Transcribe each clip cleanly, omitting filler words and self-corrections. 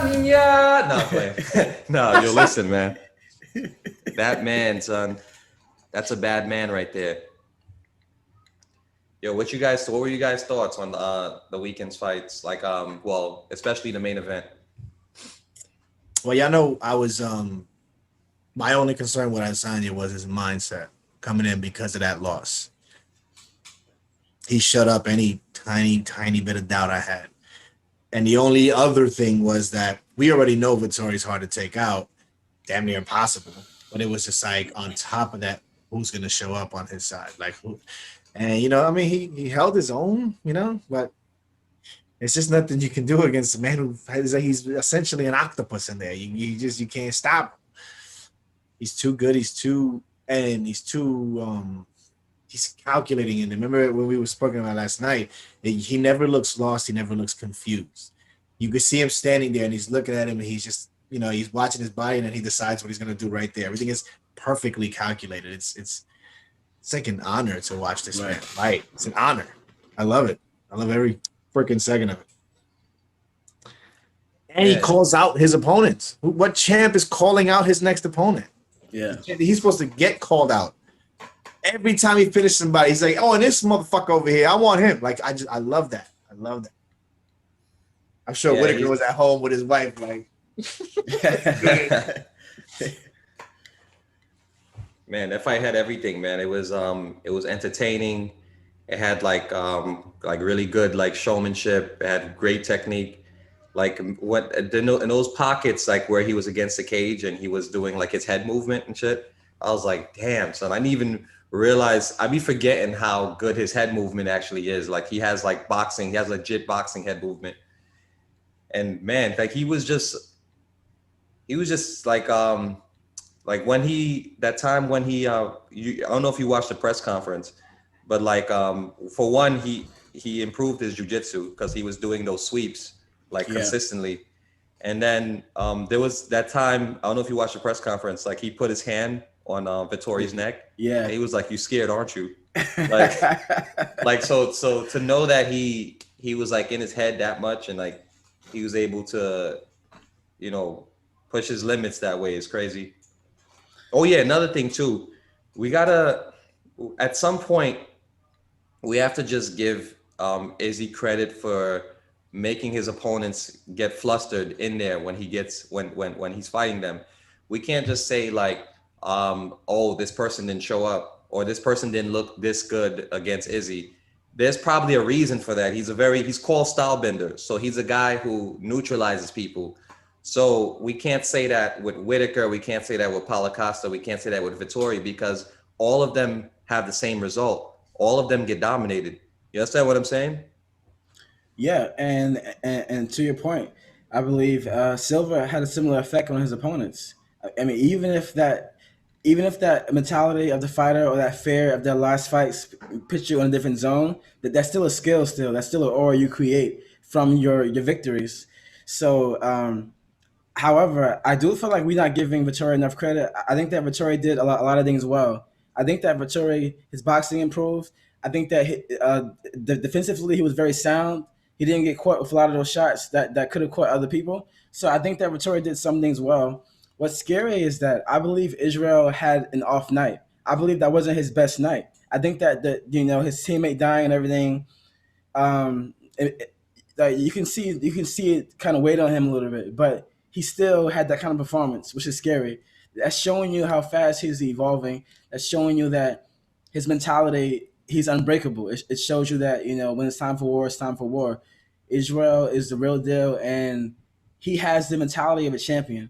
Adesanya. No, playing. No, yo, listen, man. That man, son. That's a bad man right there. Yo, what were you guys' thoughts on the weekend's fights? Like, well, especially the main event. Well, y'all know I was my only concern with Adesanya was his mindset coming in because of that loss. He shut up any tiny bit of doubt I had. And the only other thing was that we already know Vittori's hard to take out, damn near impossible. But it was just like on top of that, who's gonna show up on his side? Like who? And I mean, he held his own, but it's just nothing you can do against a man who he's essentially an octopus in there. You can't stop him. He's too good. He's calculating. And remember when we were speaking about last night, he never looks lost. He never looks confused. You could see him standing there and he's looking at him and he's just, he's watching his body and then he decides what he's going to do right there. Everything is perfectly calculated. It's like an honor to watch this man fight. It's an honor. I love it. I love every freaking second of it. And he calls out his opponents. What champ is calling out his next opponent? Yeah. He's supposed to get called out. Every time he finishes somebody, he's like, "Oh, and this motherfucker over here, I want him." Like, I love that. I love that. I'm sure Whitaker was at home with his wife, like. Man, that fight had everything, man. It was entertaining. It had like really good like showmanship. It had great technique. Like what in those pockets, like where he was against the cage and he was doing like his head movement and shit. I was like, damn, son. I didn't even realize. I be forgetting how good his head movement actually is. Like he has like boxing. He has legit boxing head movement. And man, like he was just like when he I don't know if you watched the press conference, but like for one, he improved his jujitsu because he was doing those sweeps like consistently. And then there was that time, I don't know if you watched the press conference, like he put his hand on Vettori's neck. Yeah. And he was like, "You scared, aren't you?" Like so to know that he was like in his head that much and like he was able to, push his limits that way is crazy. Oh yeah, another thing too. We gotta at some point we have to just give Izzy credit for making his opponents get flustered in there when when he's fighting them. We can't just say like, oh, this person didn't show up or this person didn't look this good against Izzy. There's probably a reason for that. He's called style bender. So he's a guy who neutralizes people. So we can't say that with Whitaker. We can't say that with Paulo Costa. We can't say that with Vettori because all of them have the same result. All of them get dominated. You understand what I'm saying? Yeah, and to your point, I believe Silva had a similar effect on his opponents. I mean, even if that mentality of the fighter or that fear of their last fights puts you in a different zone, that's still a skill. Still, that's still an aura you create from your victories. So, however, I do feel like we're not giving Vettori enough credit. I think that Vettori did a lot of things well. I think that Vettori, his boxing improved. I think that defensively he was very sound. He didn't get caught with a lot of those shots that could have caught other people. So I think that Vettori did some things well. What's scary is that I believe Israel had an off night. I believe that wasn't his best night. I think that his teammate dying and everything. Um, like you can see it kind of weighed on him a little bit, but he still had that kind of performance, which is scary. That's showing you how fast he's evolving. That's showing you that his mentality, he's unbreakable. It shows you that when it's time for war, it's time for war. Israel is the real deal, and he has the mentality of a champion.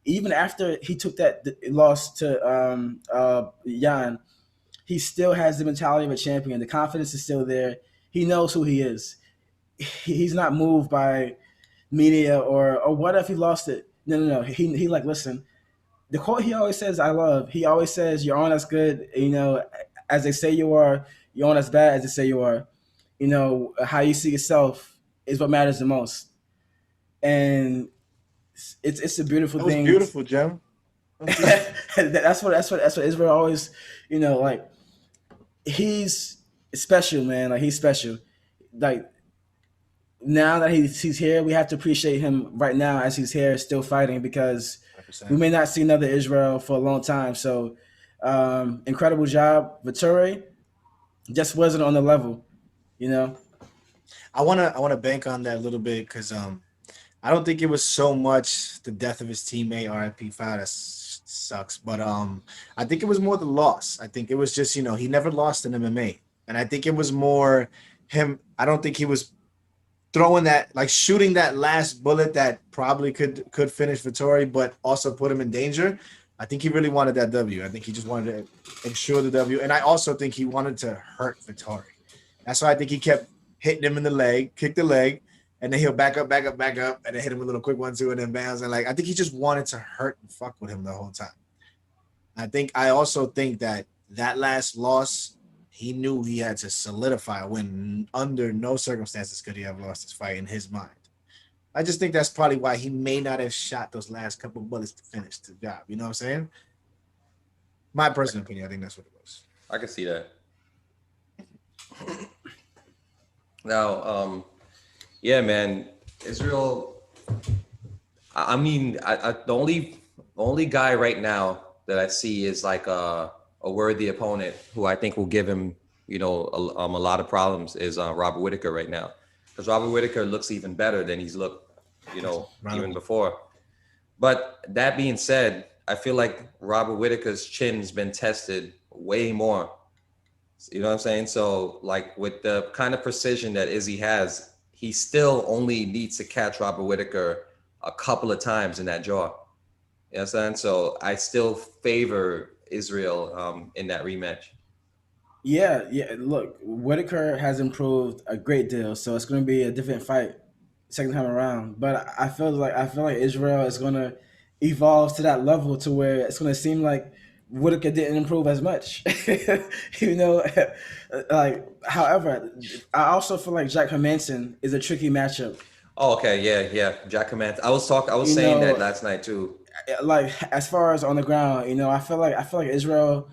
Even after he took that loss to Jan, he still has the mentality of a champion. The confidence is still there. He knows who he is. He's not moved by media or what if he lost it. No. He like listen. The quote he always says, "I love." He always says, "You're on as good, as they say you are. You're on as bad as they say you are." How you see yourself is what matters the most, and it's a beautiful That was thing. beautiful, Jim. That's what Israel always, like he's special, man. Like he's special. Like now that he's here, we have to appreciate him right now as he's here, still fighting, because we 100%. may not see another Israel for a long time. So, incredible job, Vettori. Just wasn't on the level, you know. I wanna bank on that a little bit because I don't think it was so much the death of his teammate RIP Fire that sucks, but I think it was more the loss. I think it was just he never lost in MMA, and I think it was more him. I don't think he was throwing that like shooting that last bullet that probably could finish Vittori, but also put him in danger. I think he really wanted that W. I think he just wanted to ensure the W, and I also think he wanted to hurt Vittori. That's why I think he kept hitting him in the leg, kick the leg, and then he'll back up, back up, back up, and then hit him a little quick 1-2, and then bounce. And like I think he just wanted to hurt and fuck with him the whole time. I also think that last loss, he knew he had to solidify when under no circumstances could he have lost his fight in his mind. I just think that's probably why he may not have shot those last couple bullets to finish the job. You know what I'm saying? My personal opinion, I think that's what it was. I can see that. Now, yeah, man, Israel. I mean, the only guy right now that I see is like a worthy opponent who I think will give him, a lot of problems is Robert Whitaker right now, because Robert Whitaker looks even better than he's looked, even before. But that being said, I feel like Robert Whitaker's chin's been tested way more. You know what I'm saying? So, like with the kind of precision that Izzy has, he still only needs to catch Robert Whitaker a couple of times in that jaw. You know what I'm saying? So I still favor Israel in that rematch. Yeah, yeah. Look, Whitaker has improved a great deal, so it's going to be a different fight second time around. But I feel like Israel is going to evolve to that level to where it's going to seem like Whitaker didn't improve as much. you know, like however, I also feel like Jack Hermanson is a tricky matchup. Oh, okay, yeah. Jack Command. I was You saying that know, last night too. like as far as on the ground, I feel like Israel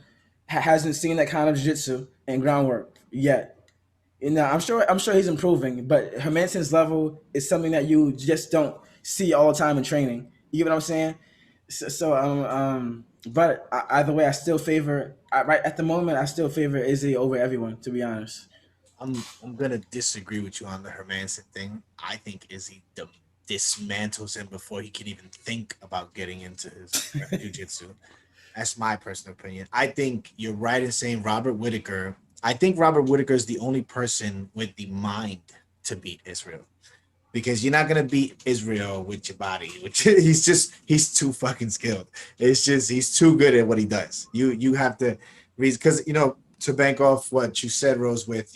hasn't seen that kind of jiu-jitsu and groundwork yet. I'm sure he's improving, but Hermanson's level is something that you just don't see all the time in training. You get what I'm saying? But either way, I still favor. Right at the moment, I still favor Izzy over everyone. To be honest. I'm gonna disagree with you on the Hermanson thing. I think Izzy dismantles him before he can even think about getting into his jiu-jitsu. That's my personal opinion. I think you're right in saying Robert Whitaker. I think Robert Whitaker is the only person with the mind to beat Israel because you're not gonna beat Israel with your body. Which he's too fucking skilled. It's just he's too good at what he does. You have to because to bank off what you said, Rose. With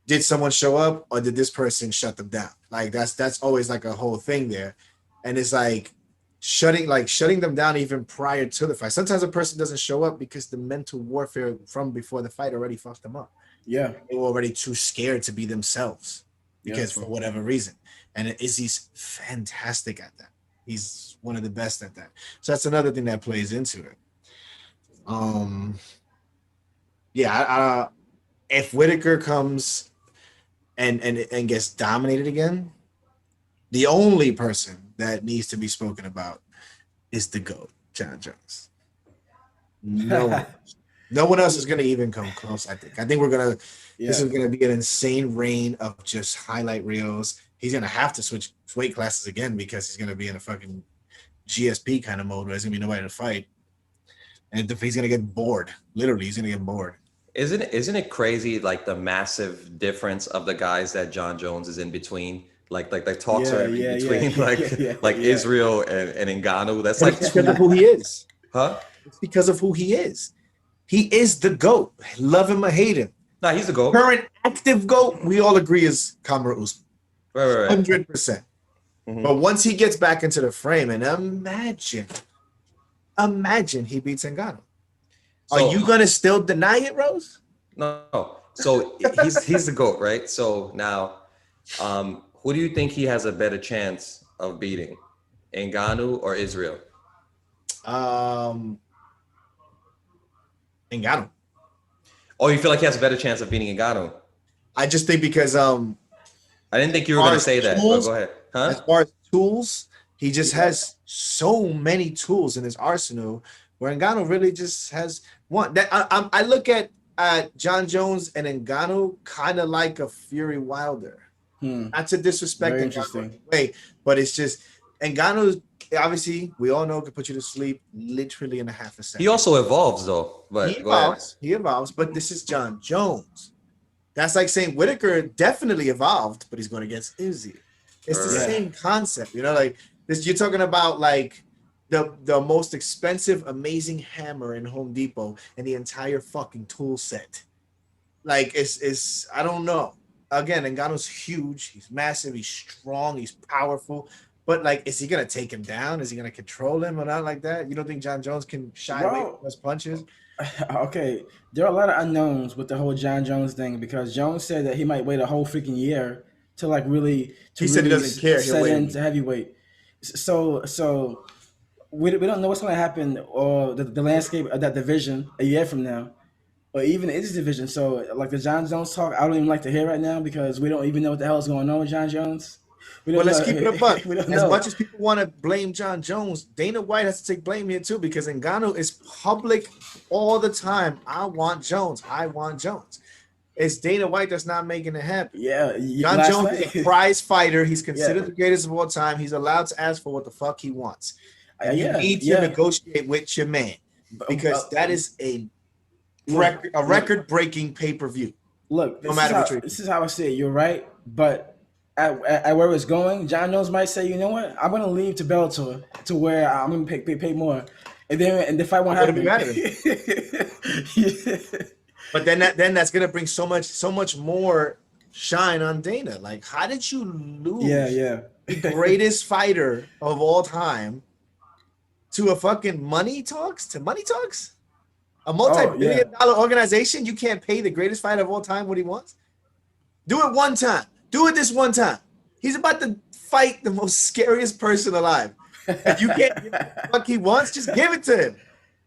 did someone show up or did this person shut them down? Like that's always like a whole thing there, and it's like shutting them down even prior to the fight. Sometimes a person doesn't show up because the mental warfare from before the fight already fucked them up. Yeah. They were already too scared to be themselves Yeah. because for whatever reason. And Izzy's fantastic at that. He's one of the best at that. So that's another thing that plays into it. Um, yeah, if Whitaker comes and gets dominated again, the only person that needs to be spoken about is the GOAT, John Jones. No one, no one else is going to even come close. I think we're gonna. This Yeah. is going to be an insane reign of just highlight reels. He's going to have to switch weight classes again because he's going to be in a fucking GSP kind of mode where there's going to be nobody to fight, and he's going to get bored. Literally, he's going to get bored. Isn't it crazy like the massive difference of the guys that John Jones is in between? Like talks are Yeah. in Yeah. between Yeah. like Yeah. like Yeah. Israel and Ngannou. That's But like it's because of who he is. huh? It's because of who he is. He is the GOAT. Love him or hate him. Nah, he's a goat. Current active GOAT, we all agree is Kamaru Usman. Right. 100%. Mhm. But once he gets back into the frame, and imagine he beats Ngannou. Are So you gonna still deny it, Rose? no. So he's the goat, right? So now, who do you think he has a better chance of beating, Ngannou or Israel? Um, Ngannou. Oh, you feel like he has a better chance of beating Ngannou? I just think because I didn't think you were gonna say that, but go ahead. As Huh? far as tools, he just has so many tools in his arsenal. Where Ngannou really just has one. That I look at John Jones and Ngannou kind of like a Fury Wilder. Not to disrespect Very Ngannou interesting. in any way, but it's just Ngannou. Obviously, we all know can put you to sleep literally in a half a second. He also evolves though. He But go ahead. evolves. He evolves, but this is John Jones. That's like saying Whitaker definitely evolved, but he's going against Izzy. It's the Right. same concept, like this. You're talking about like the most expensive, amazing hammer in Home Depot and the entire fucking tool set. Like it's I don't know. Again, Ngannou's huge. He's massive. He's strong. He's powerful. But like, is he gonna take him down? Is he gonna control him or not like that? You don't think John Jones can shy away from those punches? Okay, there are a lot of unknowns with the whole John Jones thing because Jones said that he might wait a whole freaking year to like really He said he doesn't care. He'll set wait. into heavyweight. So we don't know what's going to happen or the landscape of that division a year from now, or even his division. So like the John Jones talk, I don't even like to hear right now because we don't even know what the hell is going on with John Jones. We Well, don't let's know. keep it a buck. We don't As know. much as people want to blame John Jones, Dana White has to take blame here too because Ngannou is public all the time. I want Jones. I want Jones. It's Dana White that's not making it happen. Yeah, John last Jones night- is a prize fighter. He's considered Yeah. the greatest of all time. He's allowed to ask for what the fuck he wants. And you Yeah, need to yeah. negotiate with your man because that is a record-breaking pay-per-view. Look, No matter what you're this is how I see it. You're right, but at where it's going, John Jones might say, you know what, I'm going to leave to Bellator to where I'm going to pay more, and the fight won't happen. But then that's gonna bring so much more shine on Dana. Like, how did you lose Yeah. the greatest fighter of all time to a fucking money talks? A multi-billion-dollar organization? You can't pay the greatest fighter of all time what he wants? Do it one time. Do it this one time. He's about to fight the most scariest person alive. If you can't give him the fuck he wants, just give it to him.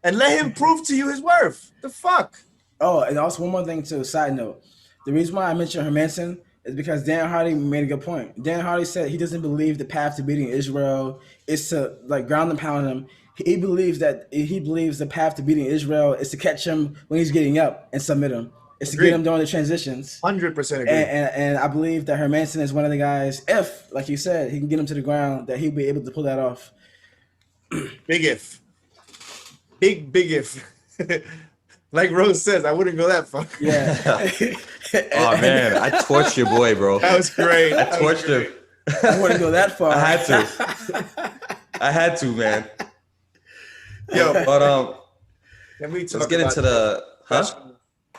And let him prove to you his worth. The fuck? Oh, and also one more thing too. Side note: the reason why I mentioned Hermanson is because Dan Hardy made a good point. Dan Hardy said he doesn't believe the path to beating Israel is to like ground and pound him. He believes the path to beating Israel is to catch him when he's getting up and submit him. It's to get him during the transitions. 100% agree. And I believe that Hermanson is one of the guys. If, like you said, he can get him to the ground, that he'll be able to pull that off. Big if. Big if. Like Rose says, I wouldn't go that far. Yeah. Oh man, I torched your boy, bro. That was great. I torched him. I wouldn't go that far. I had to, man. Yo, But can we talk let's get about into the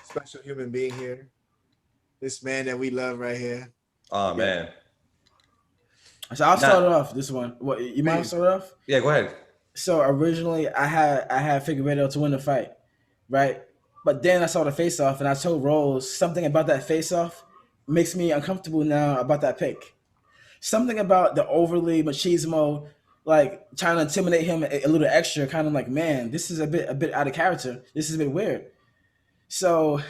special human being here? This man that we love right here. Oh man. So I'll start it off this one. What you mind start it off? Yeah, go ahead. So originally I had Figueiredo to win the fight, right? But then I saw the face off and I told Rose something about that face off makes me uncomfortable now about that pick. Something about the overly machismo, like trying to intimidate him a little extra, kind of like, man, this is a bit out of character. This is a bit weird. So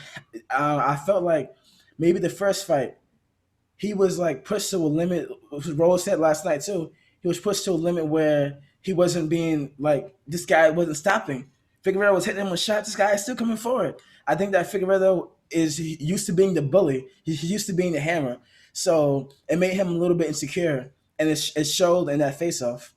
I felt like maybe the first fight, he was like pushed to a limit. Rose said last night too. He was pushed to a limit where he wasn't being like, this guy wasn't stopping. Figueiredo was hitting him with shots. This guy is still coming forward. I think that Figueiredo is used to being the bully. He's used to being the hammer. So it made him a little bit insecure, and it showed in that face-off.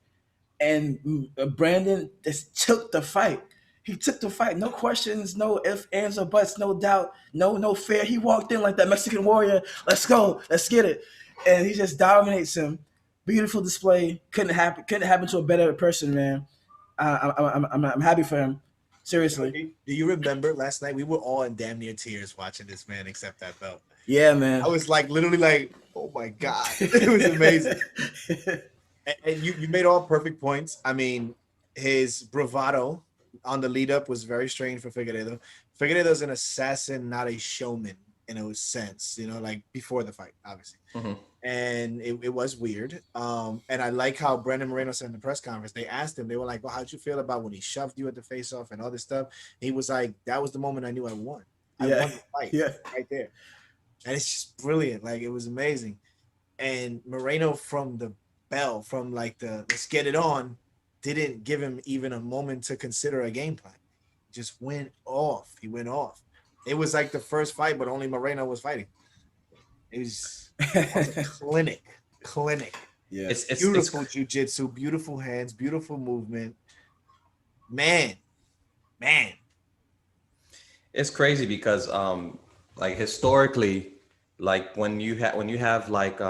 And Brandon just took the fight. He took the fight. No questions, no ifs, ands, or buts, no doubt, no fear. He walked in like that Mexican warrior. Let's go. Let's get it. And he just dominates him. Beautiful display. Couldn't happen to a better person, man. I'm happy for him. Seriously. Do you remember last night we were all in damn near tears watching this man accept that belt? Yeah, man. I was like literally like, oh my God. It was amazing. And you made all perfect points. I mean, his bravado on the lead up was very strange for Figueiredo. Figueiredo's an assassin, not a showman in a sense, like before the fight, obviously. Mm-hmm. And it was weird. And I like how Brandon Moreno said in the press conference, they asked him, they were like, well, how'd you feel about when he shoved you at the face off and all this stuff? He was like, that was the moment I knew I won. I won the fight right there. And it's just brilliant. Like, it was amazing. And Moreno from the bell, from like the let's get it on, didn't give him even a moment to consider a game plan. Just went off. He went off. It was like the first fight, but only Moreno was fighting. It was a clinic. Clinic. Yeah. It's Beautiful jujitsu, beautiful hands, beautiful movement. Man. it's crazy because like historically, like when you have like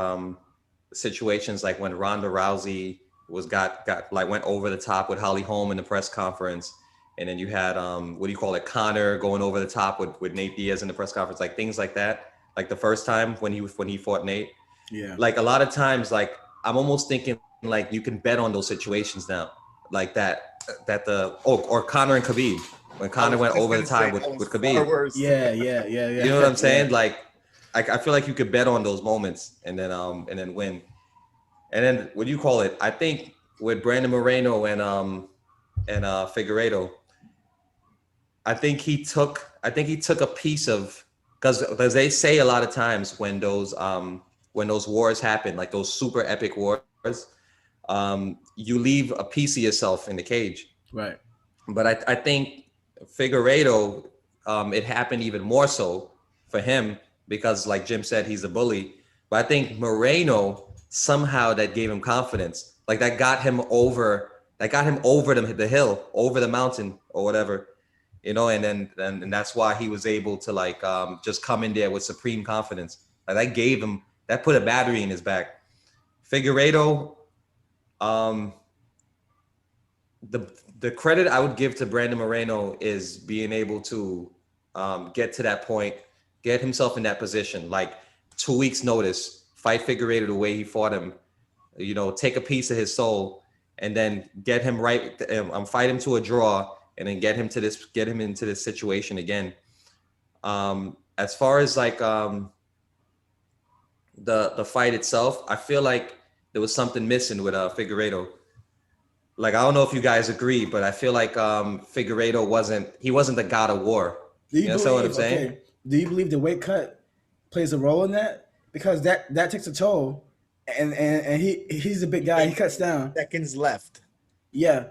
situations like when Ronda Rousey was got like went over the top with Holly Holm in the press conference, and then you had what do you call it, Connor going over the top with Nate Diaz in the press conference, like things like that. Like the first time when he fought Nate, Yeah. like a lot of times, like I'm almost thinking like you can bet on those situations now, like that the or Connor and Khabib when Connor went over the top with Khabib. Yeah. You know what I'm saying? Like I feel like you could bet on those moments and then win. And then what do you call it? I think with Brandon Moreno and Figueiredo, I think he took a piece of because they say a lot of times when those wars happen, like those super epic wars, you leave a piece of yourself in the cage. Right. But I think Figueiredo, it happened even more so for him because, like Jim said, he's a bully. But I think Moreno somehow that gave him confidence, like that got him over, the hill, over the mountain or whatever, you know. And then and that's why he was able to like just come in there with supreme confidence. Like that gave him that put a battery in his back. Figueiredo, um, the credit I would give to Brandon Moreno is being able to get to that point, get himself in that position, like 2 weeks notice, fight Figueiredo the way he fought him, you know, take a piece of his soul, and then get him right, fight him to a draw, and then get him into this situation again. As far as like the fight itself, I feel like there was something missing with Figueiredo. Like I don't know if you guys agree, but I feel like Figueiredo wasn't the god of war. Do You you understand what I'm believe? saying? Okay. Do you believe the weight cut plays a role in that? Because that takes a toll, and he's a big guy. He cuts down. Seconds left. Yeah.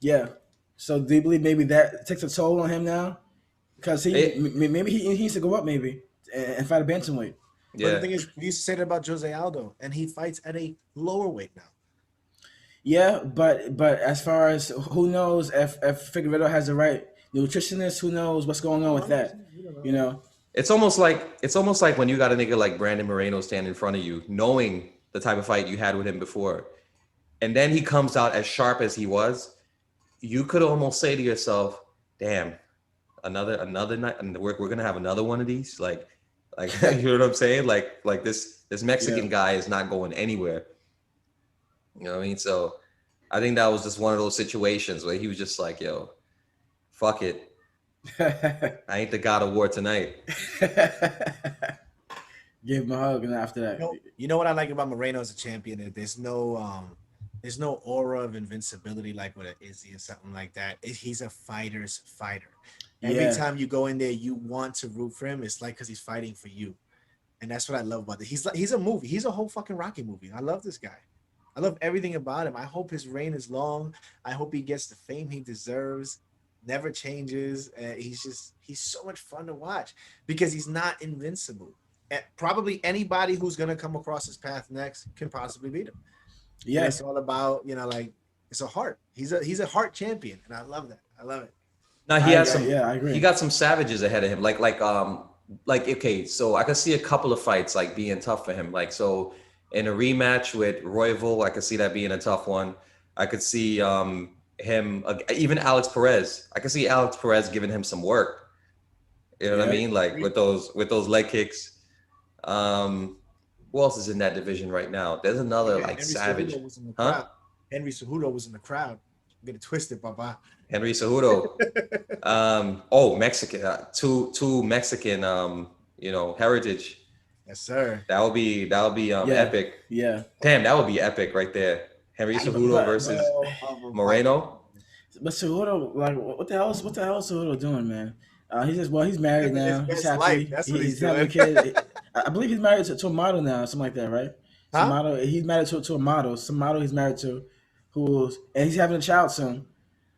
Yeah. So do you believe maybe that takes a toll on him now? Because maybe he needs to go up maybe and fight a bantamweight. But the Yeah. thing is, we used to say that about Jose Aldo, and he fights at a lower weight now. Yeah, but as far as who knows if Figueroa has the right nutritionist, who knows what's going on with that? You know. It's almost like when you got a nigga like Brandon Moreno stand in front of you, knowing the type of fight you had with him before, and then he comes out as sharp as he was. You could almost say to yourself, "Damn, another night, and we're gonna have another one of these." Like you know what I'm saying? Like this Mexican guy is not going anywhere. You know what I mean? So I think that was just one of those situations where he was just like, "Yo, fuck it, I ain't the god of war tonight." Give him a hug, and after that, You know what I like about Moreno as a champion is there's no aura of invincibility like with an Izzy or something like that. He's a fighter's fighter. Every time you go in there, you want to root for him. It's like because he's fighting for you, and that's what I love about it. He's a movie. He's a whole fucking Rocky movie. I love this guy. I love everything about him. I hope his reign is long. I hope he gets the fame he deserves. Never changes. He's so much fun to watch because he's not invincible. And probably anybody who's gonna come across his path next can possibly beat him. Yeah, it's all about like it's a heart. He's a heart champion, and I love that. I love it. Now he has some. I agree. He got some savages ahead of him. Like okay, so I could see a couple of fights like being tough for him. Like so, in a rematch with Royval, I could see that being a tough one. I could see him even Alex Perez. I could see Alex Perez giving him some work. You know what I mean? Like with those leg kicks. Who else is in that division right now? There's another like Henry savage. Cejudo was in the crowd. Henry Cejudo was in the crowd. Get it twisted, Papa. Henry Cejudo. Mexican. Two Mexican. Heritage. Yes, sir. That would be epic. Yeah. Damn, that would be epic right there. Henry Cejudo versus Moreno. But Cejudo, like, what the hell is Cejudo doing, man? He's married now. He's happy. That's what he's doing. having a kid. I believe he's married to a model now, something like that, right? Some Huh? model. He's married to a model. Some model he's married to, and he's having a child soon.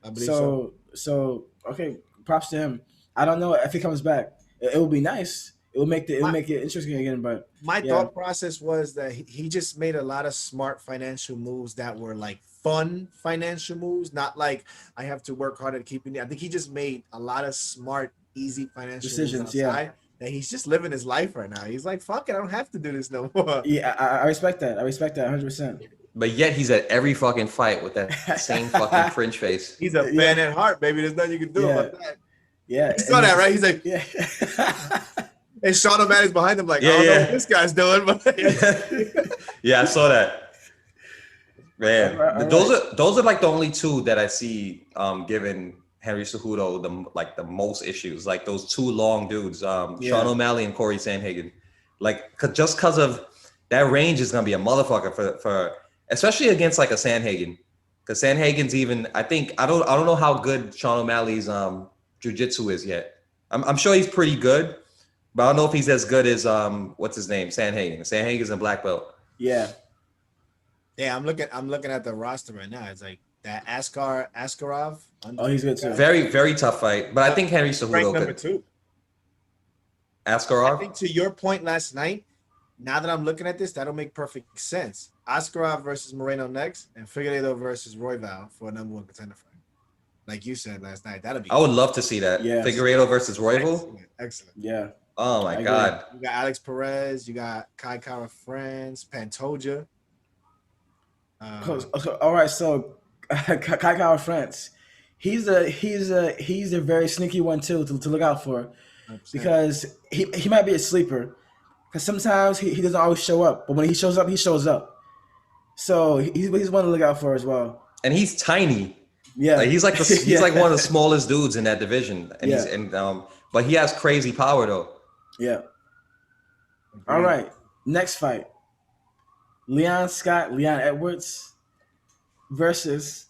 I believe so. So okay, props to him. I don't know if he comes back. It would be nice. It will My make it interesting again. But my yeah, thought process was that he just made a lot of smart financial moves that were like fun financial moves, not like I have to work hard at keeping it. I think he just made a lot of smart, easy financial moves decisions. Yeah, outside that he's just living his life right now. He's like, fuck it, I don't have to do this no more. yeah. I respect that. I respect that 100%. But yet he's at every fucking fight with that same fucking cringe face. He's a fan Yeah, at heart, baby. There's nothing you can do yeah, about that. yeah. You And saw that, right? He's like, yeah. and Sean O'Malley's behind him, like, I Yeah, don't know what yeah. this guy's doing, but Yeah, I saw that. All Man, right, all those right. are like the only two that I see giving Henry Cejudo the most issues. Like those two long dudes, Sean Yeah, O'Malley and Corey Sandhagen. Like just because of that range is gonna be a motherfucker for especially against like a Sandhagen. Because Sandhagen's even I don't know how good Sean O'Malley's jujitsu is yet. I'm sure he's pretty good, but I don't know if he's as good as what's his name? Sandhagen. Sandhagen's a black belt. yeah. yeah, I'm looking at the roster right now. It's like that Askarov, Oh, he's undefeated good guy, too. Very, very tough fight. But I think Henry ranked Cejudo number could. 2. I Askarov? think to your point last night, now that I'm looking at this, that'll make perfect sense. Askarov versus Moreno next, and Figueiredo versus Royval for a number 1 contender fight. Like you said last night, that'll be I would love to see that. Yeah, Figueiredo versus Royval. excellent. Excellent. yeah. Oh my I agree. God. You got Alex Perez, you got Kai Kara France, Pantoja. All right, so Kai France, he's a very sneaky one too to look out for 100%. because he might be a sleeper because sometimes he doesn't always show up, but when he shows up, he shows up. So he's one to look out for as well. And he's tiny. Like Yeah, he's like one of the smallest dudes in that division. And yeah, but he has crazy power though. yeah. All Agreed. right, next fight: Leon Edwards versus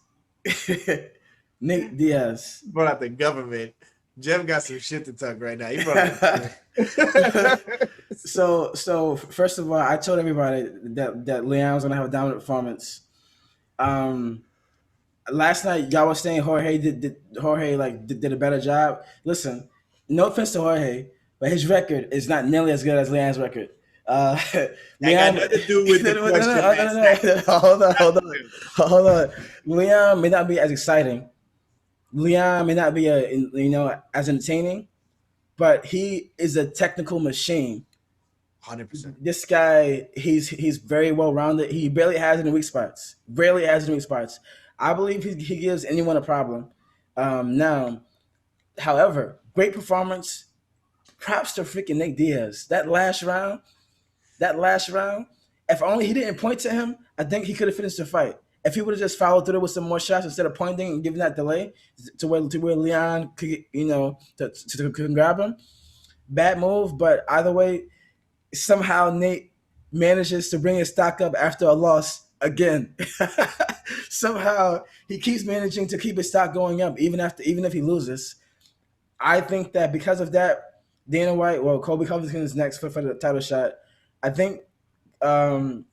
Nick Diaz. Brought out the government. Jeff got some shit to talk right now. He brought out So first of all, I told everybody that Leon's gonna have a dominant performance. Um, Last night y'all was saying Jorge did a better job. Listen, no offense to Jorge, but his record is not nearly as good as Leon's record. That Leon, got nothing to do with the no, question. no. Hold on. Leon may not be as exciting. Leon may not be as entertaining, but he is a technical machine. 100%. This guy, he's very well rounded. He barely has any weak spots. Rarely has any weak spots. I believe he gives anyone a problem. Now, however, great performance. Props to freaking Nick Diaz. That last round. If only he didn't point to him, I think he could have finished the fight. If he would have just followed through with some more shots instead of pointing and giving that delay to where Leon could to grab him. Bad move, but either way, somehow Nate manages to bring his stock up after a loss again. Somehow he keeps managing to keep his stock going up even if he loses. I think that because of that, Dana White, well, Colby Covington is next for the title shot. I think um,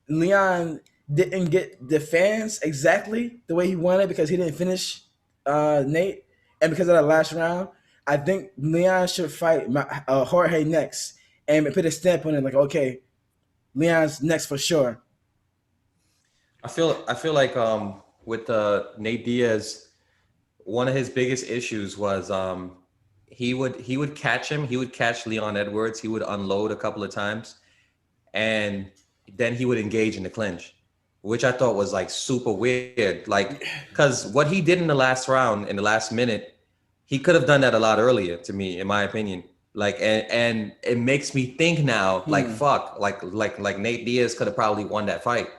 Leon didn't get the fans exactly the way he wanted because he didn't finish Nate, and because of that last round, I think Leon should fight Jorge next and put a stamp on it. Like, okay, Leon's next for sure. I feel like with Nate Diaz, one of his biggest issues was he would catch him, he would catch Leon Edwards, he would unload a couple of times, and then he would engage in the clinch, which I thought was like super weird. Like, because what he did in the last round, in the last minute, he could have done that a lot earlier, to me, in my opinion. Like, and it makes me think now, like, fuck, like Nate Diaz could have probably won that fight.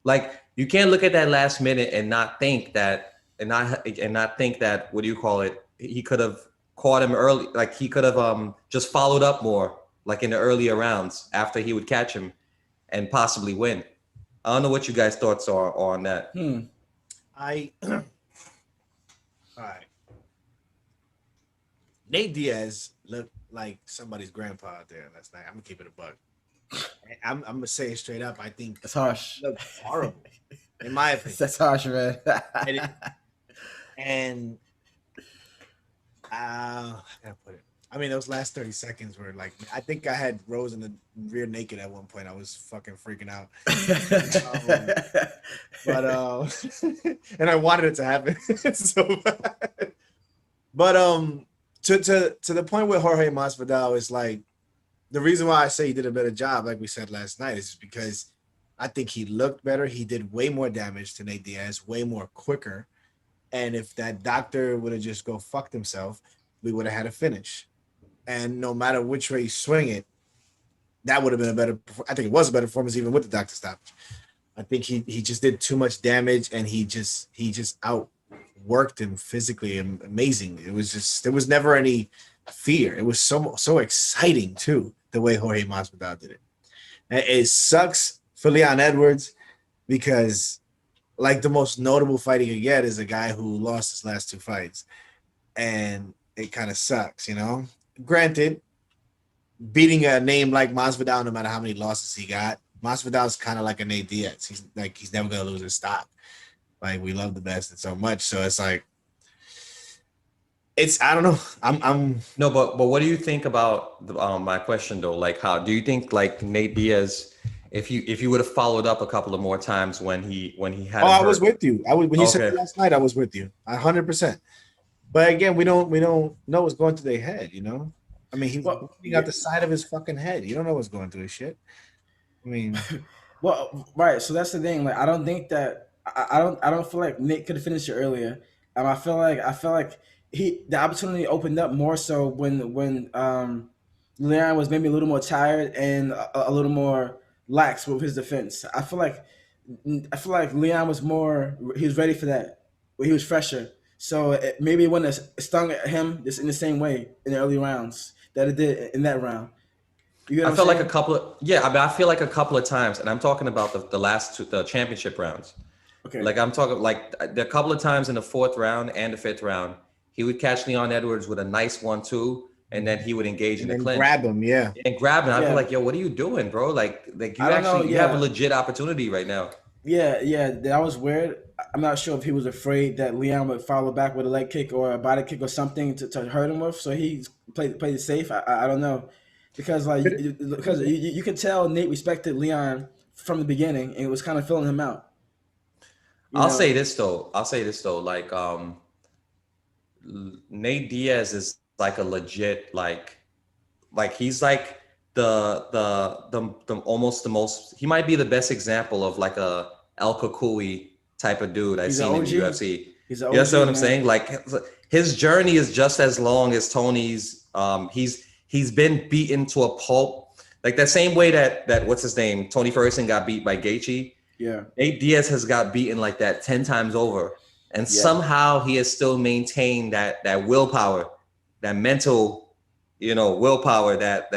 Like, you can't look at that last minute and not think that, and not think that, what do you call it? He could have caught him early. Like, he could have just followed up more, like in the earlier rounds after he would catch him and possibly win. I don't know what you guys' thoughts are on that. I all right. Nate Diaz looked like somebody's grandpa out there last night. I'm gonna keep it a buck. I'm gonna say it straight up. I think It's harsh. he looked horrible, in my opinion. That's harsh, man. And, and how can I put it? I mean, those last 30 seconds were like, I think I had Rose in the rear naked at one point. I was fucking freaking out. And I wanted it to happen so bad. But to the point with Jorge Masvidal is like, the reason why I say he did a better job, like we said last night, is because I think he looked better. He did way more damage to Nate Diaz, way more quicker. And if that doctor would have just go fucked himself, we would have had a finish. And no matter which way you swing it, that would have been a better. I think it was a better performance even with the doctor stoppage. I think he just did too much damage, and he just outworked him physically and amazing. It was just there was never any fear. It was so exciting too the way Jorge Masvidal did it. And it sucks for Leon Edwards because like the most notable fight he could get is a guy who lost his last 2 fights, and it kind of sucks, you know. Granted, beating a name like Masvidal, no matter how many losses he got, Masvidal's kind of like a Nate Diaz. He's never gonna lose his stock. Like we love the best and so much, so it's like I don't know. I'm No, but what do you think about my question though? Like, how do you think like Nate Diaz, if you would have followed up a couple of more times when he had? I was with you. When you said Okay. it last night, I was with you 100%. But again, we don't know what's going through their head, you know. I mean, he's looking out the side of his fucking head. You don't know what's going through his shit. I mean, Well, right. So that's the thing. Like, I don't think that I don't feel like Nick could have finished it earlier. I feel like the opportunity opened up more so when Leon was maybe a little more tired and a little more lax with his defense. I feel like Leon was he was ready for that. He was fresher. So maybe it wouldn't have stung at him just in the same way in the early rounds that it did in that round. You get I what I'm felt like saying? I mean, I feel like a couple of times, and I'm talking about the last two, the championship rounds. Okay. Like I'm talking like the couple of times in the 4th round and the 5th round, he would catch Leon Edwards with a nice 1-2, and then he would engage in and the then clinch grab him, yeah. and grab him. I'd be Yeah. like, yo, what are you doing, bro? Like I don't know. you have a Yeah. legit opportunity right now. Yeah, that was weird. I'm not sure if he was afraid that Leon would follow back with a leg kick or a body kick or something to hurt him with, so he played it safe. I don't know, because you could tell Nate respected Leon from the beginning and was kind of filling him out. You I'll say know, this though. Like Nate Diaz is like a legit like he's like the almost the most, he might be the best example of like a El Kakui type of dude I've he's an seen in the OG. UFC. He's an You understand OG, what I'm saying? man. Like his journey is just as long as Tony's. He's been beaten to a pulp. Like that same way that what's his name? Tony Ferguson got beat by Gaethje. Yeah, Nate Diaz has got beaten like that 10 times over. And yeah. somehow he has still maintained that willpower, that mental, willpower that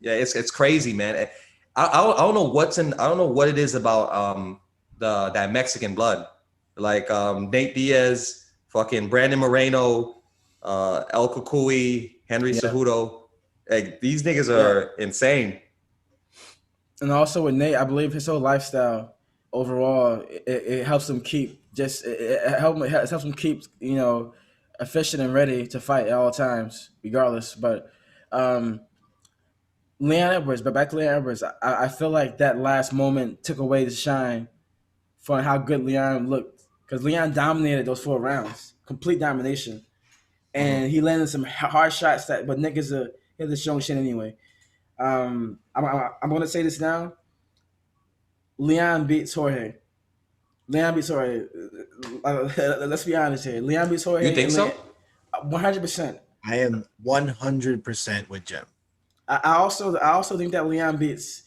yeah, it's crazy, man. I don't know I don't know what it is about that Mexican blood. Like Nate Diaz, fucking Brandon Moreno, El Cucuy, Henry Yeah. Cejudo. Like these niggas Yeah. are insane. And also with Nate, I believe his whole lifestyle overall it helps him keep it helps him keep efficient and ready to fight at all times, regardless. But um, Leon Edwards, but back to Leon Edwards, I feel like that last moment took away the shine from how good Leon looked because Leon dominated those 4 rounds, complete domination, Mhm. and he landed some hard shots but Nick is a strong shit anyway. I'm gonna say this now. Leon beats Jorge. Leon beats Jorge. Let's be honest here. Leon beats You Jorge think and so? 100%. I am 100% with Jem. I also think that Leon beats.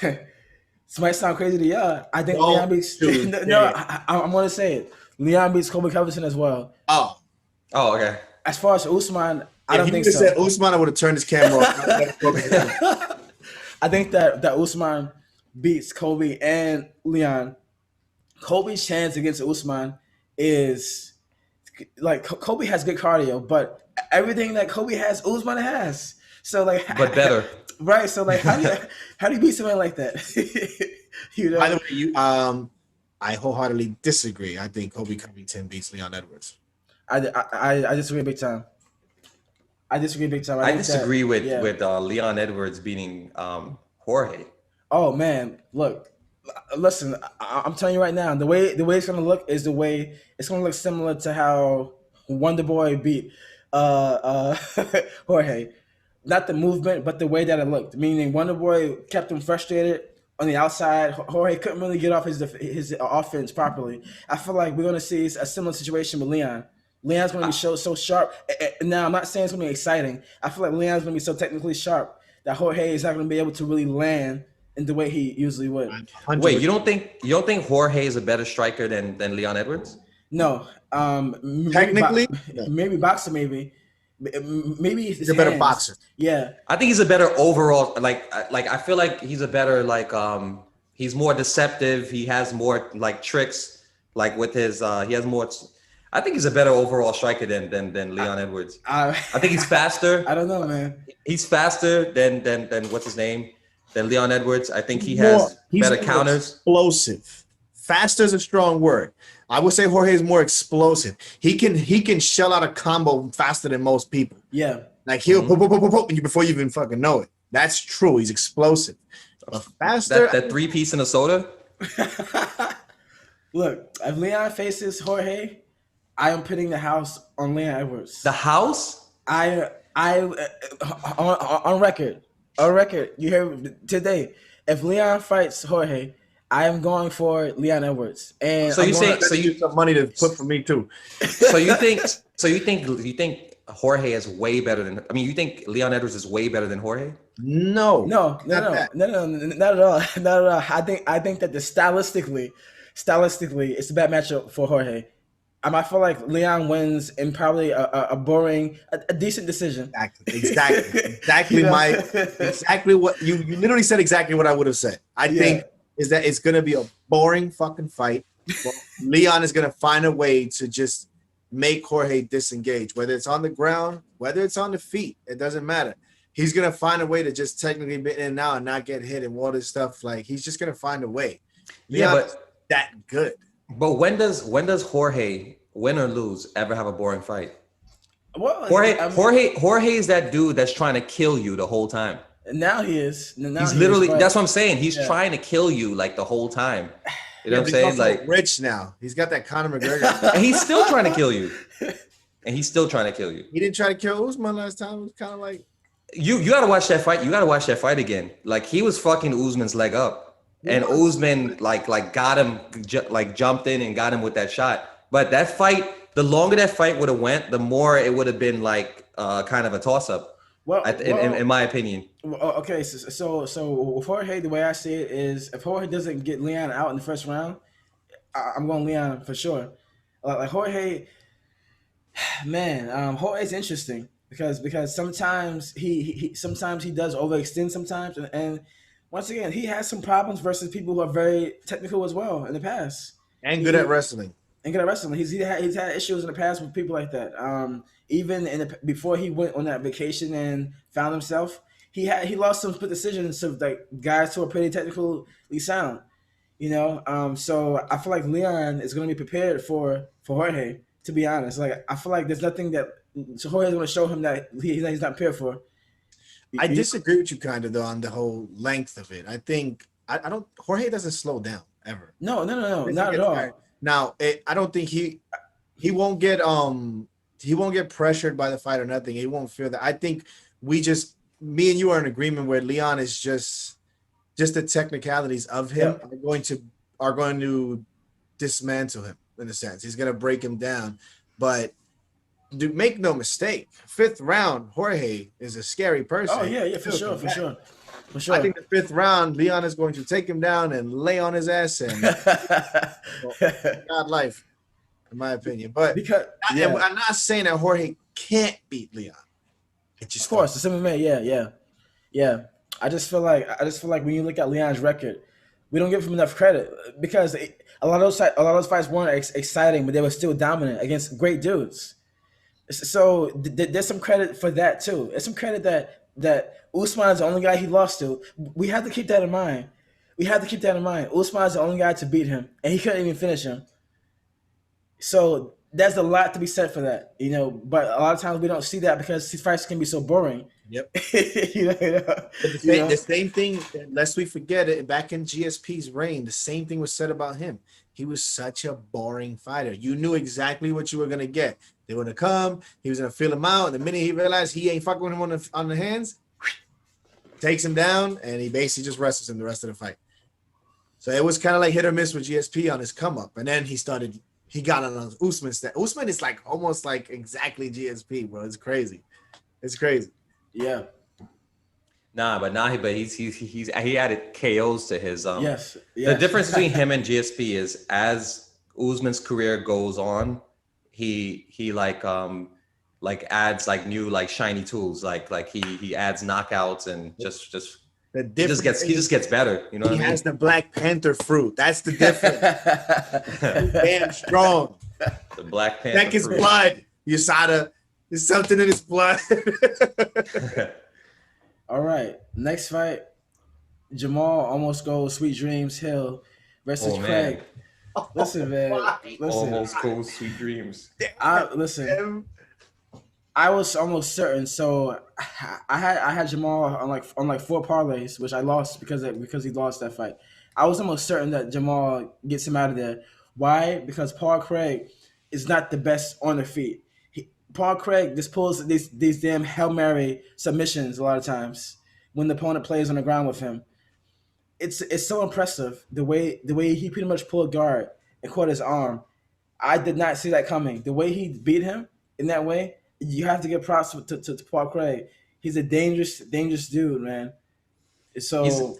This might sound crazy to y'all. I think Leon Don't beats. do No, it. I'm gonna say it. Leon beats Kobe Covington as well. Oh, Oh, okay. As far as Usman, I if don't he think would have so. said Usman, I would have turned his camera off. I think that Usman beats Kobe and Leon. Kobe's chance against Usman is like Kobe has good cardio, but everything that Kobe has, Usman has. So like, but better. right? So like, how do you beat somebody like that? You By the know, way, I wholeheartedly disagree. I think Kobe Covington beats Leon Edwards. I disagree big time. I disagree big time. I I think that disagree with yeah. Leon Edwards beating Jorge. Oh man, look, listen. I'm telling you right now, the way it's gonna look is the way it's gonna look similar to how Wonder Boy beat Jorge. Not the movement, but the way that it looked. Meaning Wonder Boy kept him frustrated on the outside. Jorge couldn't really get off his offense properly. I feel like we're gonna see a similar situation with Leon. Leon's gonna be so sharp. Now I'm not saying it's gonna be exciting. I feel like Leon's gonna be so technically sharp that Jorge is not gonna be able to really land in the way he usually would. I'm 100 Wait, with you don't think Jorge is a better striker than Leon Edwards? No, Technically, no. maybe boxer, maybe his He's a better hands. boxer. Yeah, I think he's a better overall. Like I feel like he's a better he's more deceptive. He has more like tricks. Like with his he has more. I think he's a better overall striker than Leon Edwards. I I think he's faster. I don't know, man. He's faster than what's his name? Than Leon Edwards. I think he More- has he's better more counters. Explosive. Faster is a strong word. I would say Jorge is more explosive. He can shell out a combo faster than most people. Yeah, Like he'll pop, before you even fucking know it. That's true. He's explosive. But faster. That 3-piece in a soda. look, if Leon faces Jorge, I am putting the house on Leon Edwards. The house. I on record, you hear today. If Leon fights Jorge, I am going for Leon Edwards. And So I'm you going- say so you some money to put for me too. so you think Jorge is way better than you think Leon Edwards is way better than Jorge? No, not that. not at all, not at all. I think that stylistically, it's a bad matchup for Jorge. I feel like Leon wins in probably a boring, a decent decision. Exactly You know? exactly what you literally said. Exactly what I would have said. I think is that it's gonna be a boring fucking fight. Well, Leon is gonna find a way to just make Jorge disengage, whether it's on the ground, whether it's on the feet. It doesn't matter. He's gonna find a way to just technically be in and out and not get hit and all this stuff. Like he's just gonna find a way. Yeah, Leon is that good. But when does Jorge win or lose ever have a boring fight? Well, Jorge is that dude that's trying to kill you the whole time. now he is. Now He's he literally is, but- that's what I'm saying. He's Yeah. trying to kill you like the whole time. You know Yeah, what I'm but saying? he's also Like rich now. He's got that Conor McGregor. and he's still trying to kill you. And he's still trying to kill you. He didn't try to kill Usman last time. It was kind of like You gotta watch that fight. You gotta watch that fight again. Like he was fucking Usman's leg up, and Usman like got him, like jumped in and got him with that shot. But that fight, the longer that fight would have went, the more it would have been like kind of a toss up. Well, In my opinion. Okay, so with Jorge, the way I see it is, if Jorge doesn't get Leon out in the first round, I'm going Leon for sure. Like Jorge, man, Jorge's interesting because sometimes he sometimes he does overextend sometimes, and once again he has some problems versus people who are very technical as well in the past. and good at wrestling. And good at wrestling. He's had issues in the past with people like that. Even before he went on that vacation and found himself, he lost some split decisions to like guys who are pretty technically sound. You know, so I feel like Leon is going to be prepared for Jorge. To be honest, like I feel like there's nothing that Jorge is going to show him that he's not prepared for. I disagree with you kind of though on the whole length of it. I think I don't. Jorge doesn't slow down ever. No, not at all. Now, I don't think he won't get pressured by the fight or nothing. He won't feel that. I think me and you are in agreement where Leon is just the technicalities of him are going to dismantle him in a sense. He's going to break him down. But make no mistake, 5th round, Jorge is a scary person. Oh yeah, for sure. I think the 5th round, Leon is going to take him down and lay on his ass and God life, in my opinion. But I'm not saying that Jorge can't beat Leon. Of course, it's MMA. Yeah. I just feel like when you look at Leon's record, we don't give him enough credit because a lot of those fights weren't exciting, but they were still dominant against great dudes. So there's some credit for that too. There's some credit that that Usman is the only guy he lost to. We have to keep that in mind. We have to keep that in mind. Usman is the only guy to beat him, and he couldn't even finish him. So there's a lot to be said for that, you know. But a lot of times we don't see that because these fights can be so boring. Yep. You know, But you know. the same thing, lest we forget it, back in GSP's reign, the same thing was said about him. He was such a boring fighter. You knew exactly what you were gonna get. They were gonna come, he was gonna feel him out. The minute he realized he ain't fucking with him on the hands, takes him down, and he basically just wrestles him the rest of the fight. So it was kind of like hit or miss with GSP on his come up. And then he got on Usman's step. Usman is like almost like exactly GSP, bro. It's crazy. It's crazy. Yeah. But he added KOs to his Yes. The Yes. difference between him and GSP is as Usman's career goes on, he like adds like new like shiny tools, like he adds knockouts and just The he difference he just gets better. You know he what I mean? has the Black Panther fruit. That's the difference. Damn strong. The Black Panther. Check his fruit. blood. USADA. There's something in his blood. All right. Next fight, Jamal almost goes Sweet Dreams Hill versus Oh, man. Craig. Listen, man. Listen. Almost cool, sweet dreams. Listen. I was almost certain. So I had Jamal on like four parlays, which I lost because he lost that fight. I was almost certain that Jamal gets him out of there. Why? Because Paul Craig is not the best on the feet. Paul Craig just pulls these damn Hail Mary submissions a lot of times when the opponent plays on the ground with him. It's so impressive the way he pretty much pulled guard and caught his arm. I did not see that coming. The way he beat him in that way, you have to give props to Paul Craig. He's a dangerous dude, man. He's So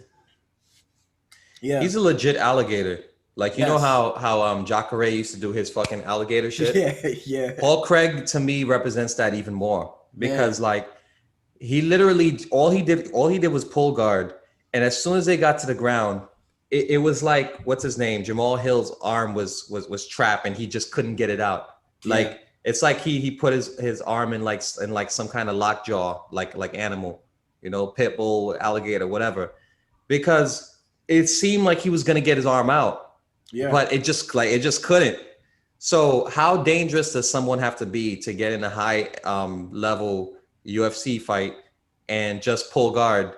yeah, he's a legit alligator. Like you know yes, how Jacare used to do his fucking alligator shit. yeah, yeah, Paul Craig to me represents that even more because man, like he literally all he did was pull guard, and as soon as they got to the ground, it was like what's his name, Jamal Hill's arm was trapped and he just couldn't get it out. yeah, Like it's like he put his arm in like some kind of lockjaw like animal, you know, pit bull, alligator, whatever, because it seemed like he was gonna get his arm out, yeah, but it just couldn't. So how dangerous does someone have to be to get in a high level UFC fight and just pull guard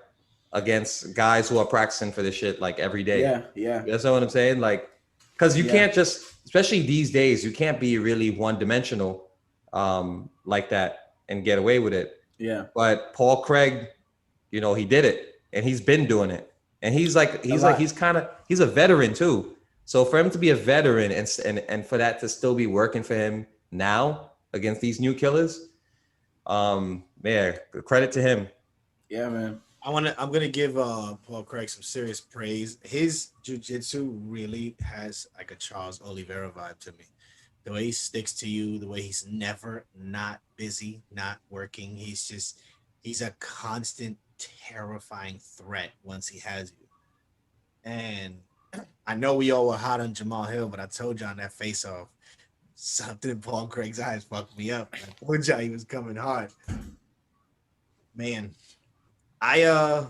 against guys who are practicing for this shit like every day? yeah, yeah, That's what I'm saying. Like, because you yeah, can't just, especially these days, you can't be really one dimensional like that and get away with it. yeah. But Paul Craig, you know, he did it and he's been doing it. And A lot. he's a veteran too. So for him to be a veteran and for that to still be working for him now against these new killers, man, credit to him. Yeah, man. I'm gonna give Paul Craig some serious praise. His jujitsu really has like a Charles Oliveira vibe to me. The way he sticks to you, the way he's never not busy, not working. He's a constant terrifying threat once he has you. And I know we all were hot on Jamal Hill, but I told you on that face off, something in Paul Craig's eyes fucked me up. I told you he was coming hard. Man, I I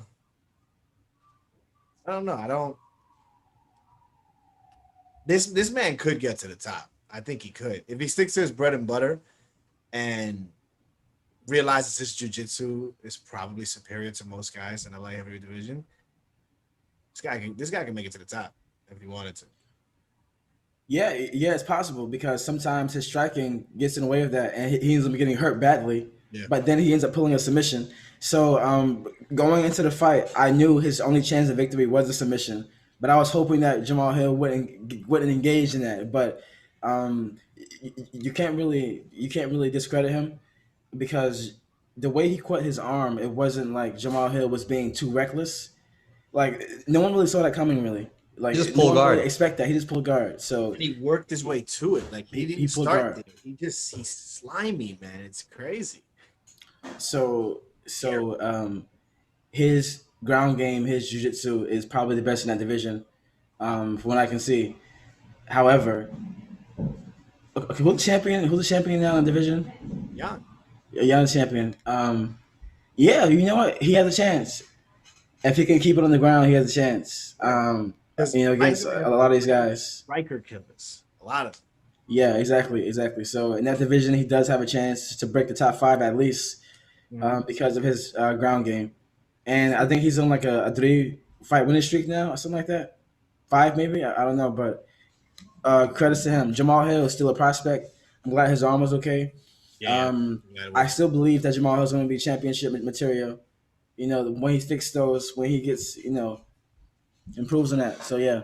don't know. I don't this man could get to the top. I think he could. If he sticks to his bread and butter and realizes his jujitsu is probably superior to most guys in the light heavyweight division, this guy can make it to the top if he wanted to. Yeah, yeah, it's possible because sometimes his striking gets in the way of that, and he ends up getting hurt badly. Yeah. But then he ends up pulling a submission. So going into the fight, I knew his only chance of victory was a submission. But I was hoping that Jamal Hill wouldn't engage in that. But you can't really discredit him because the way he caught his arm, it wasn't like Jamal Hill was being too reckless. Like no one really saw that coming. Really, He just like no pulled one really guard. expect that. He just pulled guard. So And he worked his way to it. Like he he didn't pulled start guard. there. He's slimy, man. It's crazy. So his ground game, his jiu-jitsu is probably the best in that division, from what I can see. However, okay, who's the champion? Who's the champion now in the division? Yeah. Young champion. Yeah, you know what? He has a chance. If he can keep it on the ground, he has a chance. Because Against a lot of these guys. striker killers, a lot of Yeah, exactly. So in that division, he does have a chance to break the top five at least them. because of his ground game. And I think he's on like a 3-fight winning streak now or something like that. 5 maybe, I don't know, but credits to him. Jamal Hill is still a prospect. I'm glad his arm was okay. Yeah, Um, yeah, it I was. still believe that Jamal Hill is going to be championship material. When he fixes those, when he gets, improves on that. So yeah,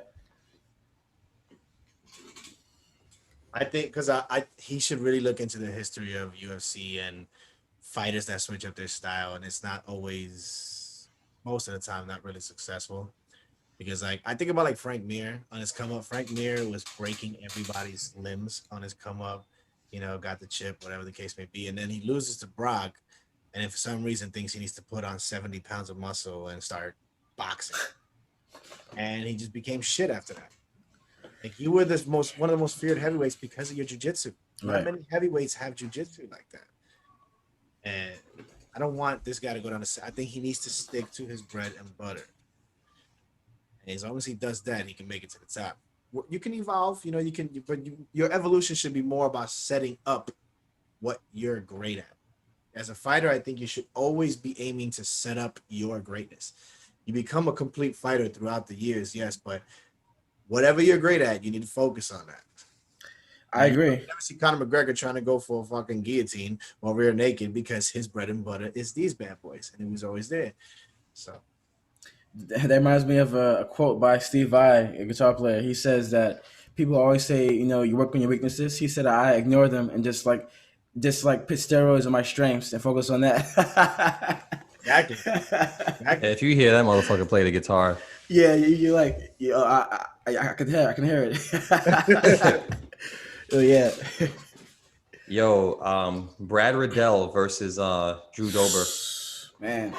I think because I he should really look into the history of UFC and fighters that switch up their style, and it's not always, most of the time, not really successful. Because like I think about like Frank Mir on his come up. Frank Mir was breaking everybody's limbs on his come up. Got the chip, whatever the case may be, and then he loses to Brock, and then for some reason thinks he needs to put on 70 pounds of muscle and start boxing, and he just became shit after that. Like you were this most one of the most feared heavyweights because of your jujitsu. Not right. many heavyweights have jujitsu like that, and I don't want this guy to go down the. I think he needs to stick to his bread and butter. And as long as he does that, he can make it to the top. You can evolve, you can, but your evolution should be more about setting up what you're great at. As a fighter, I think you should always be aiming to set up your greatness. You become a complete fighter throughout the years, yes, but whatever you're great at, you need to focus on that. I agree. You never see Conor McGregor trying to go for a fucking guillotine while rear naked because his bread and butter is these bad boys, and it was always there. So That reminds me of a quote by Steve Vai, a guitar player. He says that people always say, you work on your weaknesses. He said I ignore them and just like put steroids on my strengths and focus on that. exactly, Yeah, exactly. if you hear that motherfucker play the guitar, Yeah, you like, I can hear it. Oh yeah, yo, Brad Riddell versus Drew Dober. man,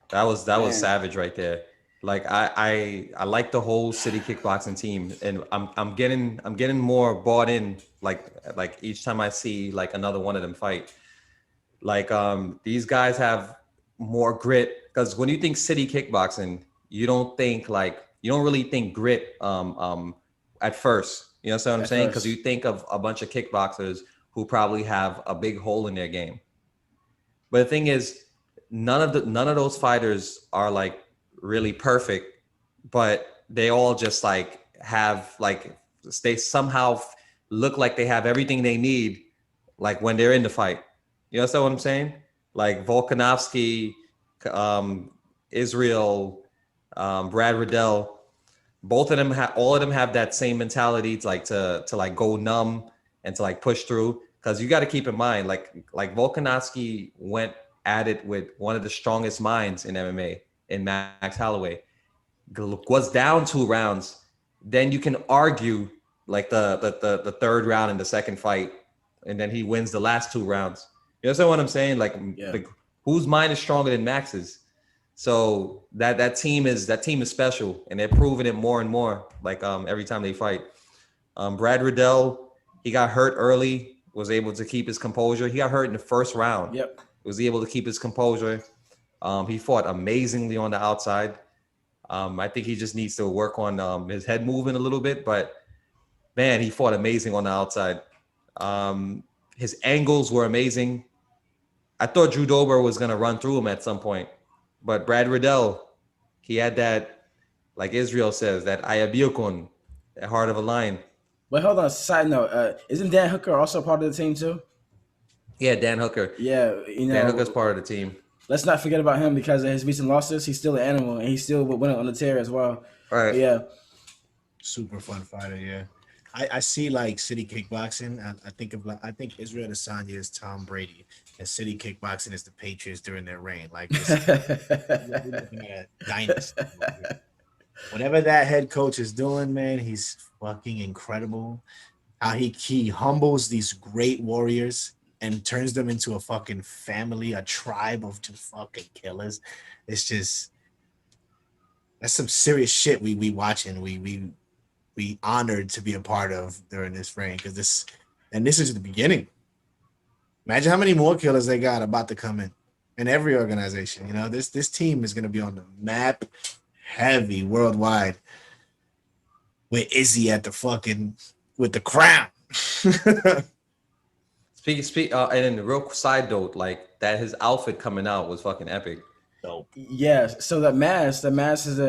That was man. savage right there. Like I like the whole city kickboxing team, and I'm getting more bought in. Like each time I see like another one of them fight, like these guys have more grit. Because when you think city kickboxing, you don't really think grit at first. You know what I'm At saying? Because you first, think of a bunch of kickboxers who probably have a big hole in their game. But the thing is, none of those fighters are like really perfect, but they all just like have like they somehow look like they have everything they need, like when they're in the fight. You know what I'm saying? Like Volkanovski, um, Israel, Brad Riddell, both of them have all of them have that same mentality to like go numb and to like push through. Because you got to keep in mind, like Volkanovski went at it with one of the strongest minds in MMA, in Max Holloway, was down 2 rounds. Then you can argue like the third round in the second fight, and then he wins the last 2 rounds. You know what I'm saying? yeah. Like whose mind is stronger than Max's? So that team is special, and they're proving it more and more. Like every time they fight. Brad Riddell, he got hurt early, was able to keep his composure. He got hurt in the first round, Yep. was able to keep his composure. He fought amazingly on the outside. I think he just needs to work on his head movement a little bit, but man, he fought amazing on the outside. Um, his angles were amazing. I thought Drew Dober was gonna run through him at some point, but Brad Riddell, he had that, like Israel says, that ayabiokon, that heart of a lion. But hold on. Side note: isn't Dan Hooker also part of the team too? Yeah, Dan Hooker. Yeah, Dan Hooker's part of the team. let's not forget about him because of his recent losses. He's still an animal, and he still went on the tear as well. All right. But yeah, Super fun fighter, yeah. I see like city kickboxing. I think Israel Adesanya is Tom Brady, and city kickboxing is the Patriots during their reign. Like this, we're looking at a dynasty. Whatever that head coach is doing, man, he's fucking incredible. How he humbles these great warriors and turns them into a fucking family, a tribe of just fucking killers. It's just that's some serious shit we watching. We honored to be a part of during this reign because this is the beginning. Imagine how many more killers they got about to come in. in every organization. This team is gonna be on the map heavy worldwide with Izzy at the fucking with the crown. And then the real side note, like that, his outfit coming out was fucking epic. Dope. Yeah, so the mask is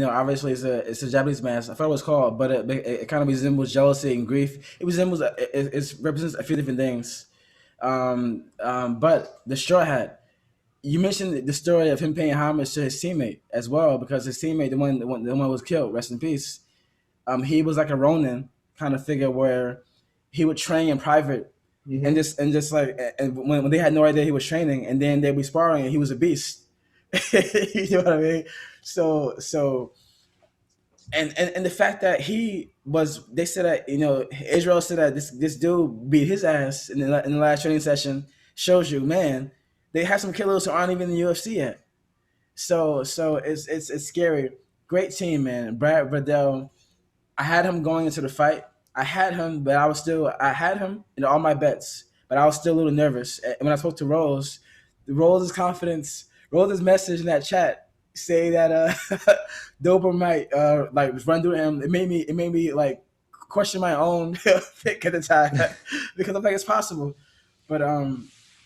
obviously it's a Japanese mask. I forgot what it's called, but it kind of resembles jealousy and grief. It resembles it represents a few different things. But the straw hat, you mentioned the story of him paying homage to his teammate as well, because his teammate, the one who was killed, rest in peace. He was like a Ronin kind of figure where he would train in private and just like and when they had no idea he was training, and then they'd be sparring and he was a beast. You know what I mean? So and the fact that they said that Israel said that this dude beat his ass in the last training session shows you, man, they have some killers who aren't even in the UFC yet. So it's scary. Great team, man. Brad Riddell, I had him going into the fight. I had him, but I had him in all my bets, but I was still a little nervous. And when I spoke to Rose's confidence, Rose's message in that chat say that Dober might like run through him. It made me like question my own pick at the time because I'm like it's possible. But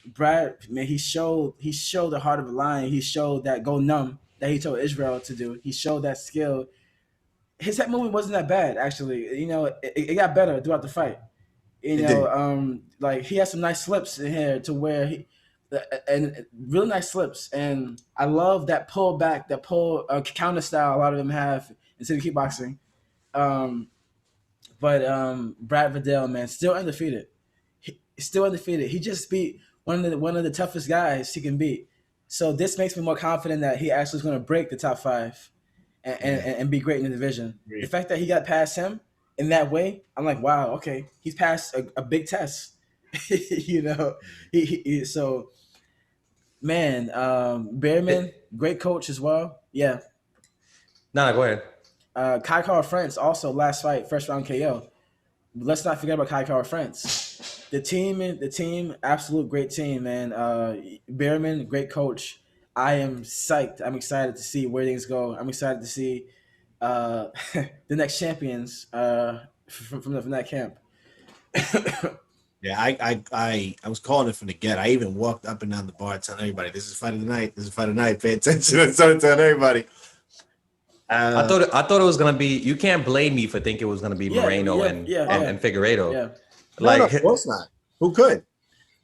Brad, man, he showed the heart of a lion. He showed that go numb that he told Israel to do. He showed that skill. His head movement wasn't that bad, actually. It got better throughout the fight. It did. Like he had some nice slips in here to where and really nice slips. And I love that pull back, that pull counter style a lot of them have in city kickboxing. Um, but Brad Vidal, man, still undefeated. Still undefeated. He just beat one of the toughest guys he can beat. So this makes me more confident that he actually is going to break the top five and be great in the division. The fact that he got past him in that way, I'm like, wow, okay, he's passed a big test. you know, so man, Bearman, great coach as well. Yeah, Nah, go ahead. Kai Kara France also last fight first round KO. Let's not forget about Kai Kara France. The team, absolute great team, man. Bearman, great coach. I am psyched. I'm excited to see where things go. I'm excited to see uh, the next champions from that camp. Yeah, I was calling it from the get. I even walked up and down the bar telling everybody, "This is fight of the night. This is fight of the night. Pay attention." I started telling everybody. I thought it was gonna be. You can't blame me for thinking it was gonna be Moreno and Figueiredo. Yeah. No, Like of course not. Who could?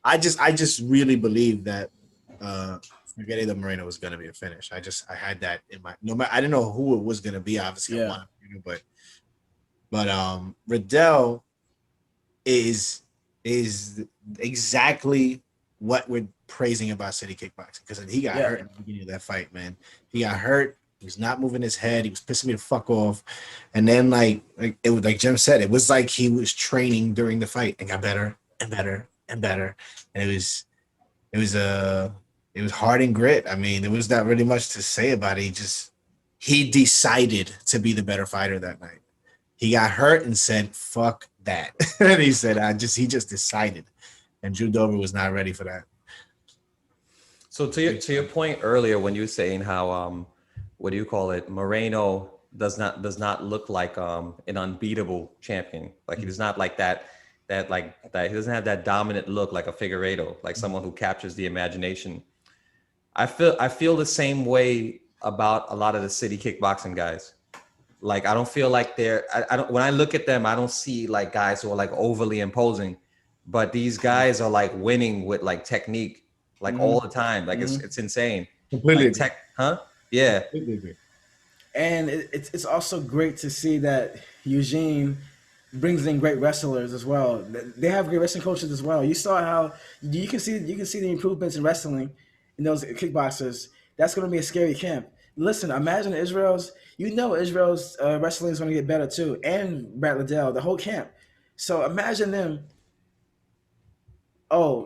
I just really believe that Figueiredo Moreno was going to be a finish. I had that in my no matter. I didn't know who it was going to be. Obviously, I Yeah. wanted but Riddell is exactly what we're praising about City Kickboxing, because he got hurt in the beginning of that fight, man. He got hurt. He was not moving his head. He was pissing me the fuck off. And then like it was like Jim said, it was like he was training during the fight and got better and better and better. And it was hard and grit. I mean, there was not really much to say about it. He decided to be the better fighter that night. He got hurt and said, "Fuck that." And he said, he just decided. And Drew Dober was not ready for that. So to your point earlier, when you were saying how what do you call it, Moreno does not look like an unbeatable champion. Like he does not like that he doesn't have that dominant look like a Figueiredo, like someone who captures the imagination. I feel the same way about a lot of the city kickboxing guys. Like I don't feel like I don't, when I look at them, I don't see like guys who are like overly imposing, but these guys are like winning with like technique, like all the time. Like it's insane. Completely Like tech, huh? Yeah. Completely agree. And it's also great to see that Eugene brings in great wrestlers as well. They have great wrestling coaches as well. You saw how you can see the improvements in wrestling in those kickboxers. That's going to be a scary camp. Listen, imagine Israel's wrestling is going to get better too, and Brad Liddell, the whole camp. So imagine them. Oh,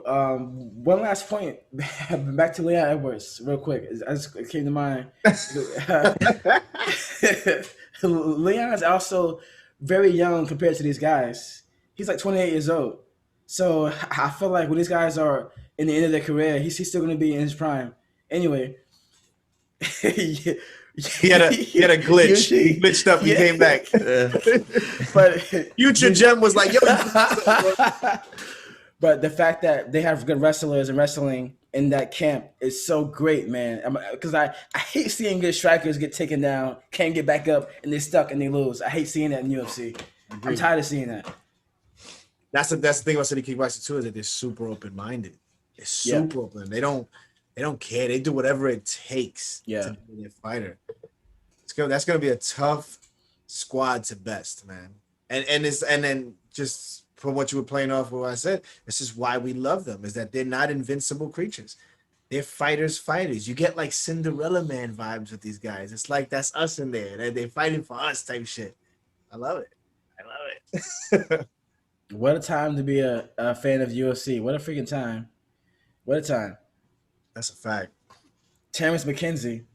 one last point. Back to Leon Edwards, real quick. It came to mind. Leon is also very young compared to these guys. He's like 28 years old. So I feel like when these guys are in the end of their career. He's still going to be in his prime. Anyway, He had a glitch. He glitched up. He came back. But Future Gem was like, "Yo, you bro." But the fact that they have good wrestlers and wrestling in that camp is so great, man. Because I hate seeing good strikers get taken down, can't get back up, and they're stuck and they lose. I hate seeing that in UFC. I'm tired of seeing that. That's the thing about city kickboxing too, is that they're super open minded. They're super open. They don't care. They do whatever it takes to be their fighter. That's gonna be a tough squad to best, man. And then just from what you were playing off what I said, this is why we love them, is that they're not invincible creatures. They're fighters. You get like Cinderella Man vibes with these guys. It's like that's us in there. They're fighting for us type shit. I love it. What a time to be a fan of UFC. What a freaking time. What a time. That's a fact. Terrence McKenzie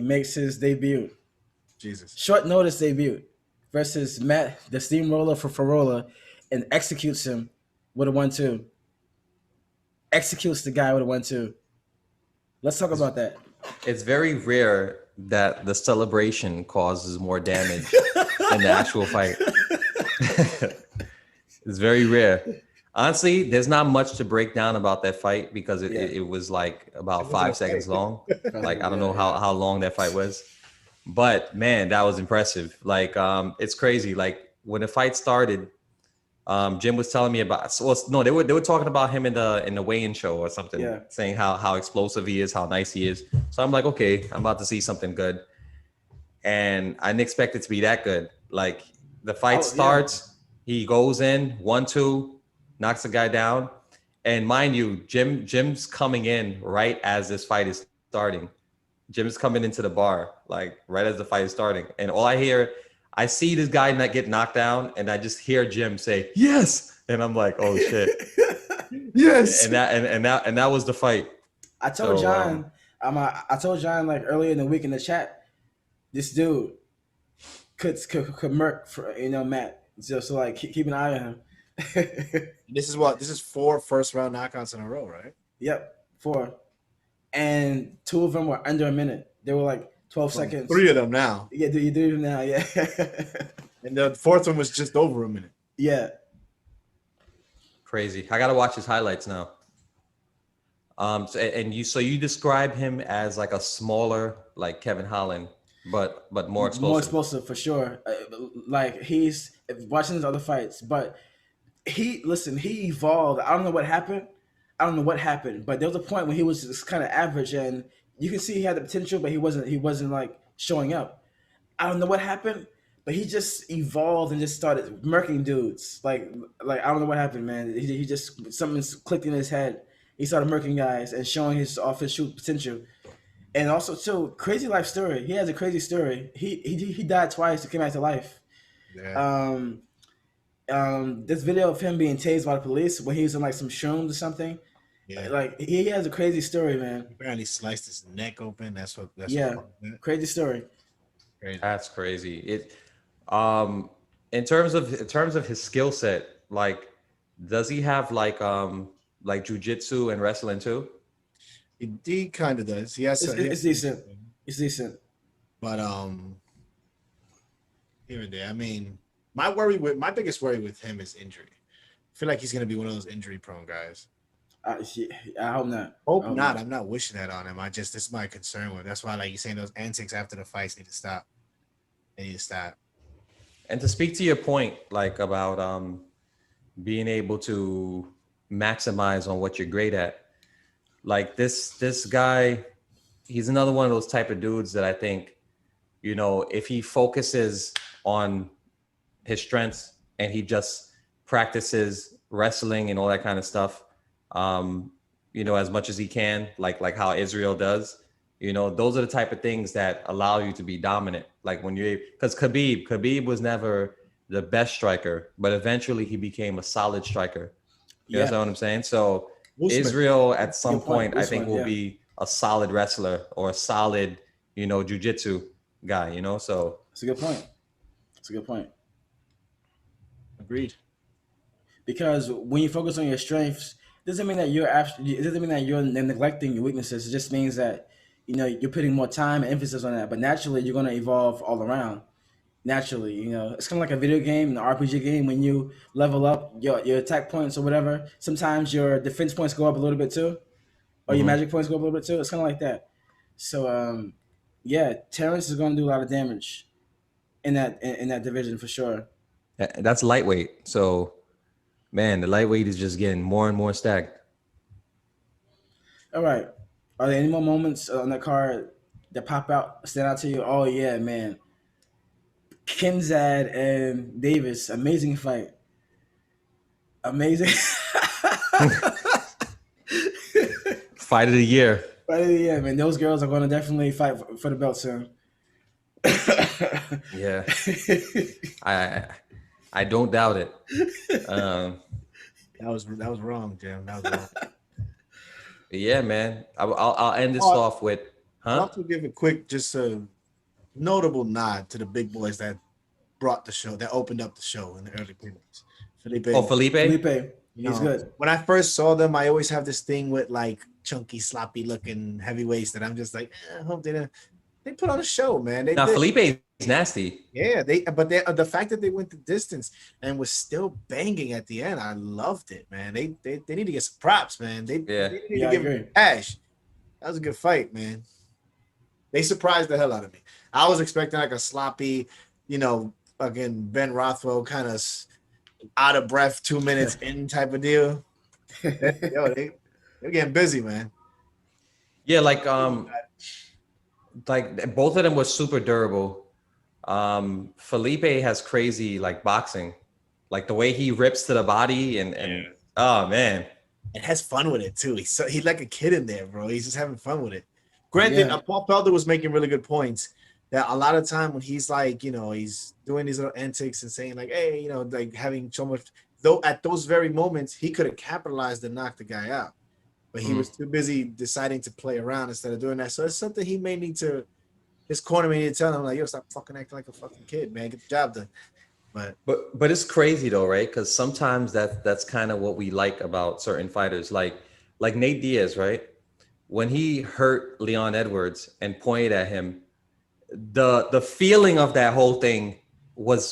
makes his debut. Jesus. Short notice debut versus Matt, the steamroller for Farola, and executes him with a 1-2. Executes the guy with a 1-2. Let's talk about that. It's very rare that the celebration causes more damage than the actual fight. It's very rare. Honestly, there's not much to break down about that fight because it was like about 5 seconds long. Like, I don't know how long that fight was. But man, that was impressive. Like, it's crazy. Like when the fight started, Jim was telling me about. They were talking about him in the weigh-in show or something, saying how explosive he is, how nice he is. So I'm like, okay, I'm about to see something good, and I didn't expect it to be that good. Like the fight starts, he goes in 1-2, knocks the guy down, and mind you, Jim's coming in right as this fight is starting. Jim's coming into the bar, like right as the fight is starting. And all I see this guy not get knocked down, and I just hear Jim say, "Yes." And I'm like, oh shit. Yes. And that was the fight. I told John, I told John like earlier in the week in the chat, this dude could murk for Matt. So like keep an eye on him. This is 4 first round knockouts in a row, right? Yep, 4. And 2 of them were under a minute. They were like 12 seconds. 3 of them now. Yeah, you do them now, yeah. And the 4th one was just over a minute. Yeah. Crazy. I gotta watch his highlights now. So you describe him as like a smaller, like Kevin Holland, but more explosive. More explosive for sure. Like he's watching his other fights, but he evolved. I don't know what happened, but there was a point when he was just kind of average, and you can see he had the potential, but he wasn't like showing up. I don't know what happened, but he just evolved and just started murking dudes. Like I don't know what happened, man. He just something clicked in his head. He started murking guys and showing his off his shoot potential. And also too, crazy life story. He has a crazy story. He died twice to come back to life. Yeah. This video of him being tased by the police when he was in like some shrooms or something. Yeah. Like he has a crazy story, man. Apparently sliced his neck open. That's what. Crazy story. Crazy. That's crazy. It, in terms of his skill set, like, does he have like jujitsu and wrestling too? He kind of does. He has. It's decent. It's decent. But here and there. I mean, my biggest worry with him is injury. I feel like he's gonna be one of those injury prone guys. I hope not. Hope not. I'm not wishing that on him. This is my concern with. That's why, like you saying, those antics after the fights need to stop. They need to stop. And to speak to your point, like about being able to maximize on what you're great at, like this guy, he's another one of those type of dudes that I think, if he focuses on his strengths and he just practices wrestling and all that kind of stuff, as much as he can, like how Israel does, those are the type of things that allow you to be dominant. Like because Khabib was never the best striker, but eventually he became a solid striker. You know what I'm saying? So Israel at some point, I think, will be a solid wrestler or a solid, jiu-jitsu guy, so. It's a good point. Agreed. Because when you focus on your strengths, doesn't mean that it doesn't mean that you're neglecting your weaknesses. It just means that you're putting more time and emphasis on that. But naturally, you're gonna evolve all around. Naturally, it's kind of like a video game, an RPG game. When you level up your attack points or whatever, sometimes your defense points go up a little bit too, or your Hmm. magic points go up a little bit too. It's kind of like that. So, yeah, Terrence is gonna do a lot of damage in that division for sure. That's lightweight. So, man, the lightweight is just getting more and more stacked. All right. Are there any more moments on that card that stand out to you? Oh yeah, man. Kinzad and Davis, amazing fight. Amazing. Fight of the year. But yeah, man, those girls are going to definitely fight for the belt soon. Yeah, I don't doubt it. That was wrong, Jim. That was wrong. Yeah, man. I'll end this Oh, off with, I'll huh? also give a quick, just a notable nod to the big boys that brought the show, that opened up the show in the early periods. Felipe. Oh, Felipe. Felipe, You he's know, good. when I first saw them, I always have this thing with like chunky, sloppy looking heavyweights that I'm just like, I hope they put on a show, man. They Now did. Felipe is nasty. Yeah, the fact that they went the distance and was still banging at the end, I loved it, man. They need to get some props, man. They Yeah. need Yeah, I to give agree. them cash. That was a good fight, man. They surprised the hell out of me. I was expecting like a sloppy, fucking Ben Rothwell kind of out of breath, 2 minutes in type of deal. Yo, they're getting busy, man. Yeah, like both of them were super durable. Felipe has crazy like boxing, like the way he rips to the body and oh man. And has fun with it too. He's like a kid in there, bro. He's just having fun with it. Granted, Yeah. Paul Felder was making really good points. That a lot of time when he's like, he's doing these little antics and saying like, hey, like having so much. Though at those very moments, he could have capitalized and knocked the guy out, but he was too busy deciding to play around instead of doing that. So it's something he may need to. His corner may need to tell him like, yo, stop fucking acting like a fucking kid, man. Get the job done. But it's crazy though, right? Because sometimes that's kind of what we like about certain fighters, like Nate Diaz, right? When he hurt Leon Edwards and pointed at him, the feeling of that whole thing was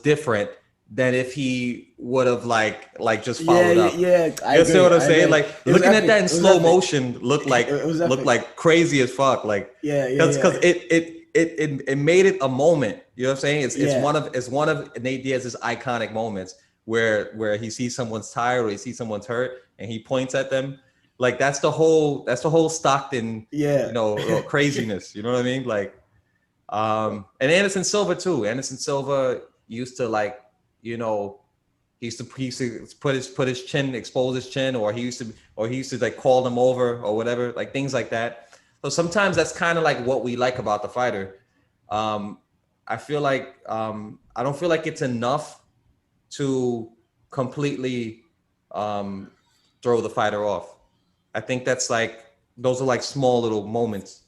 different than if he would have like just followed up. Yeah. You see what I'm saying? Like It was looking at epic. that in It was slow epic. motion looked It was epic. like crazy as fuck. Like Yeah. because it made it a moment. You know what I'm saying? It's Yeah. it's one of Nate Diaz's iconic moments where he sees someone's tired or he sees someone's hurt and he points at them. Like that's the whole Stockton Yeah. craziness. You know what I mean? Like and Anderson Silva too. Anderson Silva used to like, he used to put his chin, expose his chin, or he used to like call them over or whatever, like things like that. So sometimes that's kind of like what we like about the fighter. I feel like I don't feel like it's enough to completely throw the fighter off. I think that's like those are like small little moments.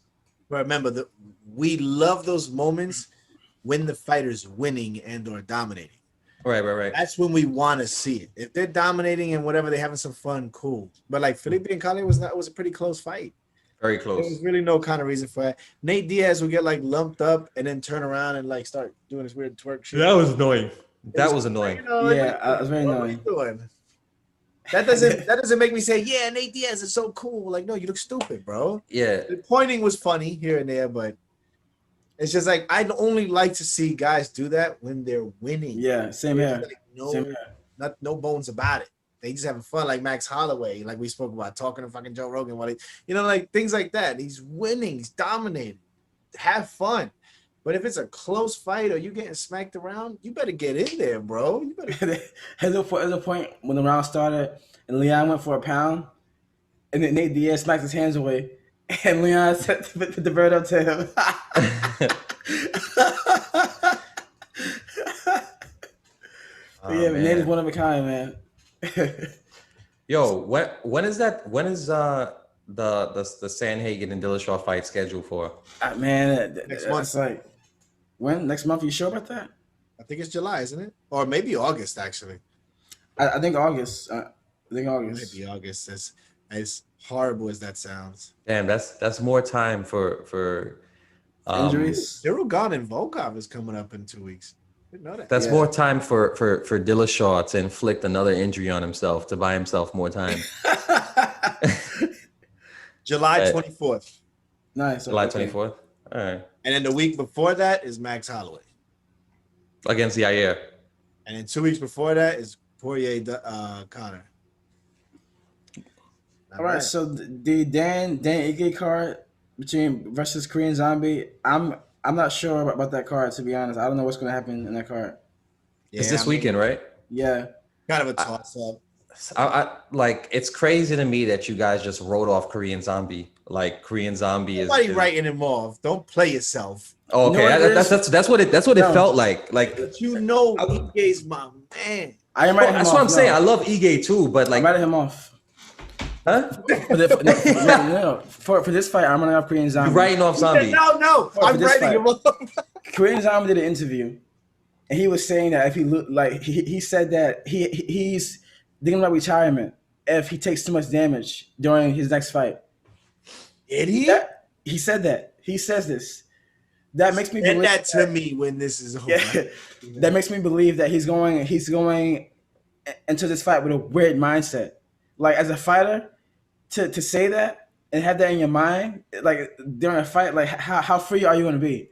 But remember that we love those moments when the fighter's winning and or dominating. Right. That's when we want to see it. If they're dominating and whatever, they're having some fun, cool. But like Felipe and Kale was a pretty close fight. Very There close. was really no kind of reason for it. Nate Diaz would get like lumped up and then turn around and like start doing this weird twerk shit. That was annoying. That was annoying. Yeah, it was very what are you doing? That doesn't make me say, yeah, Nate Diaz is so cool. Like, no, you look stupid, bro. Yeah. The pointing was funny here and there, but it's just like I'd only like to see guys do that when they're winning. Yeah, same There's, here. like, Same here. no bones about it. They just having fun, like Max Holloway, like we spoke about, talking to fucking Joe Rogan while like things like that. He's winning, he's dominating. Have fun. But if it's a close fight or you getting smacked around, you better get in there, bro. You better. There's a point when the round started and Leon went for a pound, and then Nate Diaz smacked his hands away, and Leon set the bird up to him. Yeah, man. Nate is one of a kind, man. Yo, when is the Sandhagen and Dillashaw fight scheduled for? Man, Next that's month. like when next month? Are you sure about that? I think it's July, isn't it? Or maybe August, actually. I think August. I think It might August. be August. As horrible as that sounds. Damn, that's more time for Injuries. Cyril Gahn and Volkov is coming up in 2 weeks. Didn't know that. that's Yeah. more time for Dillashaw to inflict another injury on himself, to buy himself more time. July 24th. Nice. July Okay. 24th. All right. And then the week before that is Max Holloway. Against Yair. And then 2 weeks before that is Poirier Connor. All right. So the Dan Ige card versus Korean Zombie. I'm not sure about that card, to be honest. I don't know what's going to happen in that card. It's this weekend, right? Yeah. Kind of a toss up. I like, it's crazy to me that you guys just wrote off Korean Zombie. Like, Korean Zombie Nobody is writing him off. Don't play yourself. Oh, okay. You know what it is? That's what it No. felt like. Like, But you know Ige's my man. I am writing him that's off. what I'm no. saying. I love Ige too, but I'm like, writing him off. huh? For this fight, I'm running off Korean Zombie. You're writing off Zombie. No. For I'm this writing fight. him off. Korean Zombie did an interview, and he was saying that if he look like he said that he's thinking about retirement if he takes too much damage during his next fight. Did he? He said that. He says this. That makes me Send believe that to me when this is over. Yeah, that makes me believe that he's going into this fight with a weird mindset. Like, as a fighter, to say that and have that in your mind, like during a fight, like how free are you going to be?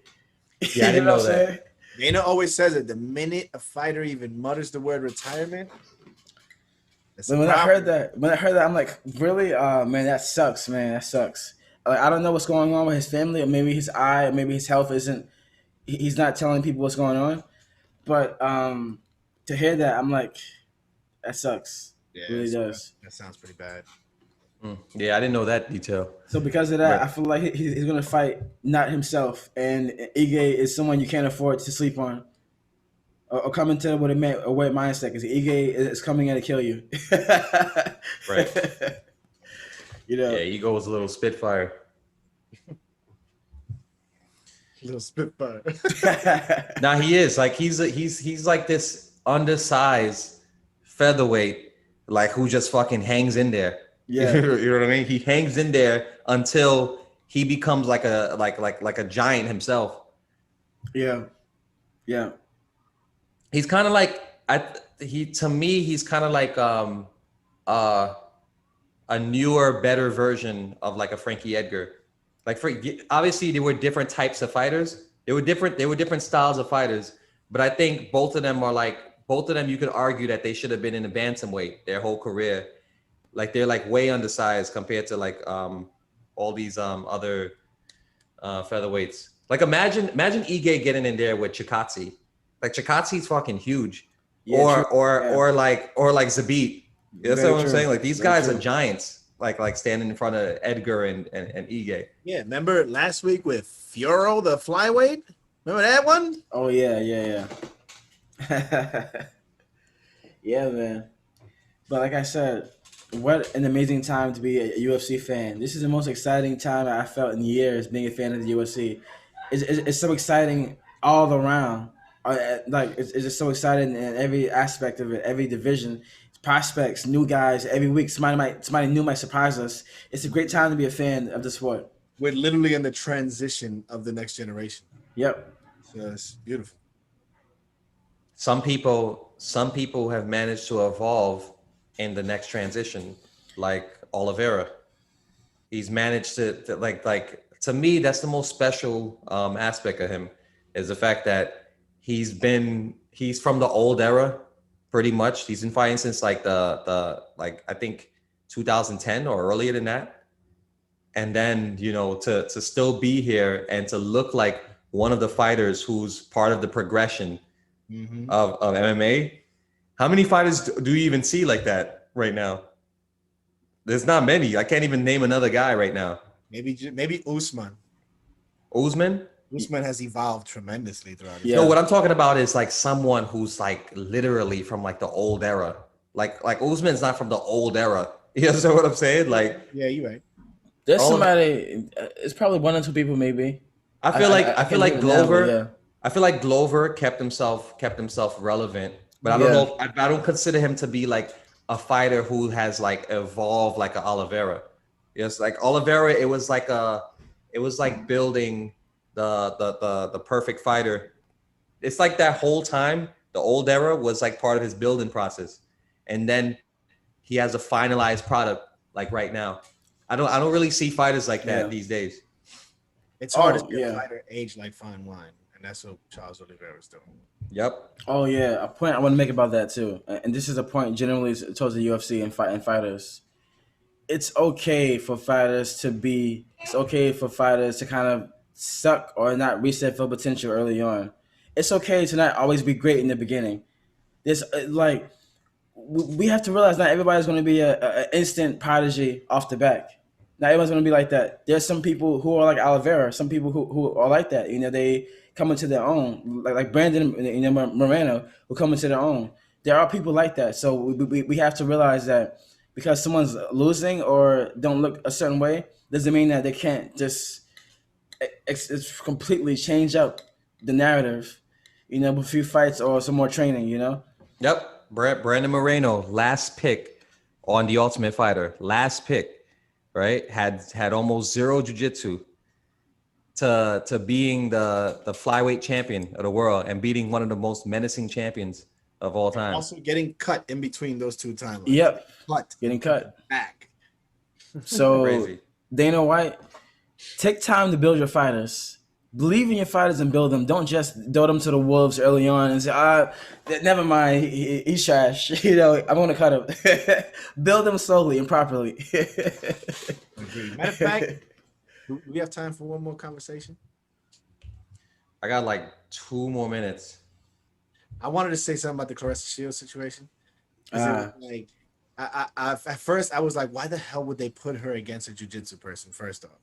Yeah, I didn't know that. saying? Dana always says it. The minute a fighter even mutters the word retirement, When I heard that, I'm like, really? Man, that sucks, man. That sucks. Like, I don't know what's going on with his family, or maybe his eye, or maybe his health isn't. He's not telling people what's going on. But to hear that, I'm like, that sucks. Yeah, It really does. That sounds pretty bad. Yeah, I didn't know that detail. So because of that, Right. I feel like he's going to fight not himself, and Ige is someone you can't afford to sleep on, or come into with a weird mindset, because Ige is coming in to kill you. Right. You know. Yeah, Ego was a little spitfire. Little spitfire. Now he is like, he's like this undersized featherweight, like, who just fucking hangs in there. Yeah. You know what I mean? He hangs in there until he becomes like a giant himself. Yeah. Yeah. He's kind of like, to me he's kind of like a newer, better version of like a Frankie Edgar. Like, obviously there were different types of fighters. They were different styles of fighters, but I think both of them you could argue that they should have been in the bantamweight their whole career. Like, they're like way undersized compared to like all these other featherweights. Like, imagine Ige getting in there with Chikadze. Like, Chikadze's fucking huge. Yeah, or like Zabit. That's Very what I'm true. saying. Like, these Very guys true. are giants. Like standing in front of Edgar and Ige. Yeah, remember last week with Fioro, the flyweight? Remember that one? Oh yeah. Yeah, man. But like I said, what an amazing time to be a UFC fan. This is the most exciting time I felt in years being a fan of the UFC. It's so exciting all around. Like, it's just so exciting in every aspect of it, every division. Prospects, new guys every week. Somebody new might surprise us. It's a great time to be a fan of the sport. We're literally in the transition of the next generation. Yep. So it's beautiful. Some people have managed to evolve in the next transition, like Oliveira. He's managed to like to me, that's the most special aspect of him, is the fact that he's from the old era. Pretty much, he's been fighting since like the I think 2010 or earlier than that, and then to still be here and to look like one of the fighters who's part of the progression of MMA. How many fighters do you even see like that right now? There's not many. I can't even name another guy right now. Maybe Usman. Usman? Usman has evolved tremendously throughout. Yeah. No, what I'm talking about is like someone who's like literally from like the old era. Like Usman's not from the old era. You understand what I'm saying? Like, Yeah, you're right. There's All of- somebody. It's probably one or two people, maybe. I feel like can't Glover. think of it now, I feel like Glover kept himself relevant, but I don't Yeah. know. I don't consider him to be like a fighter who has like evolved like a Oliveira. Yes, like Oliveira, it was like building the perfect fighter. It's like that whole time, the old era was like part of his building process, and then he has a finalized product like right now. I don't really see fighters like that these days. It's hard to Oh, see a yeah. fighter age like fine wine, and that's what Charles Oliveira's doing. Yep. Oh yeah, a point I want to make about that too, and this is a point generally towards the UFC and fighters. It's okay for fighters to be. It's okay for fighters to kind of suck or not reach their full potential early on. It's okay to not always be great in the beginning. There's like we have to realize not everybody's going to be a instant prodigy off the back. Not everyone's going to be like that. There's some people who are like Oliveira, some people who are like that. They come into their own, like Brandon, Moreno, who come into their own. There are people like that. So we have to realize that because someone's losing or don't look a certain way doesn't mean that they can't just it's completely change up the narrative. With a few fights or some more training. Yep. Brandon Moreno, last pick on the Ultimate Fighter, last pick, right? Had almost zero jiu-jitsu to being the flyweight champion of the world and beating one of the most menacing champions of all time. Also getting cut in between those two timelines. Yep. Cut. Getting cut. Back. So Crazy. Dana White, take time to build your fighters. Believe in your fighters and build them. Don't just throw them to the wolves early on and say, never mind, he's trash. I'm going to cut him. Build them slowly and properly. Matter of fact, do we have time for one more conversation? I got like 2 more minutes. I wanted to say something about the Claressa Shields situation. Like, I at first I was like, why the hell would they put her against a jiu-jitsu person? First off,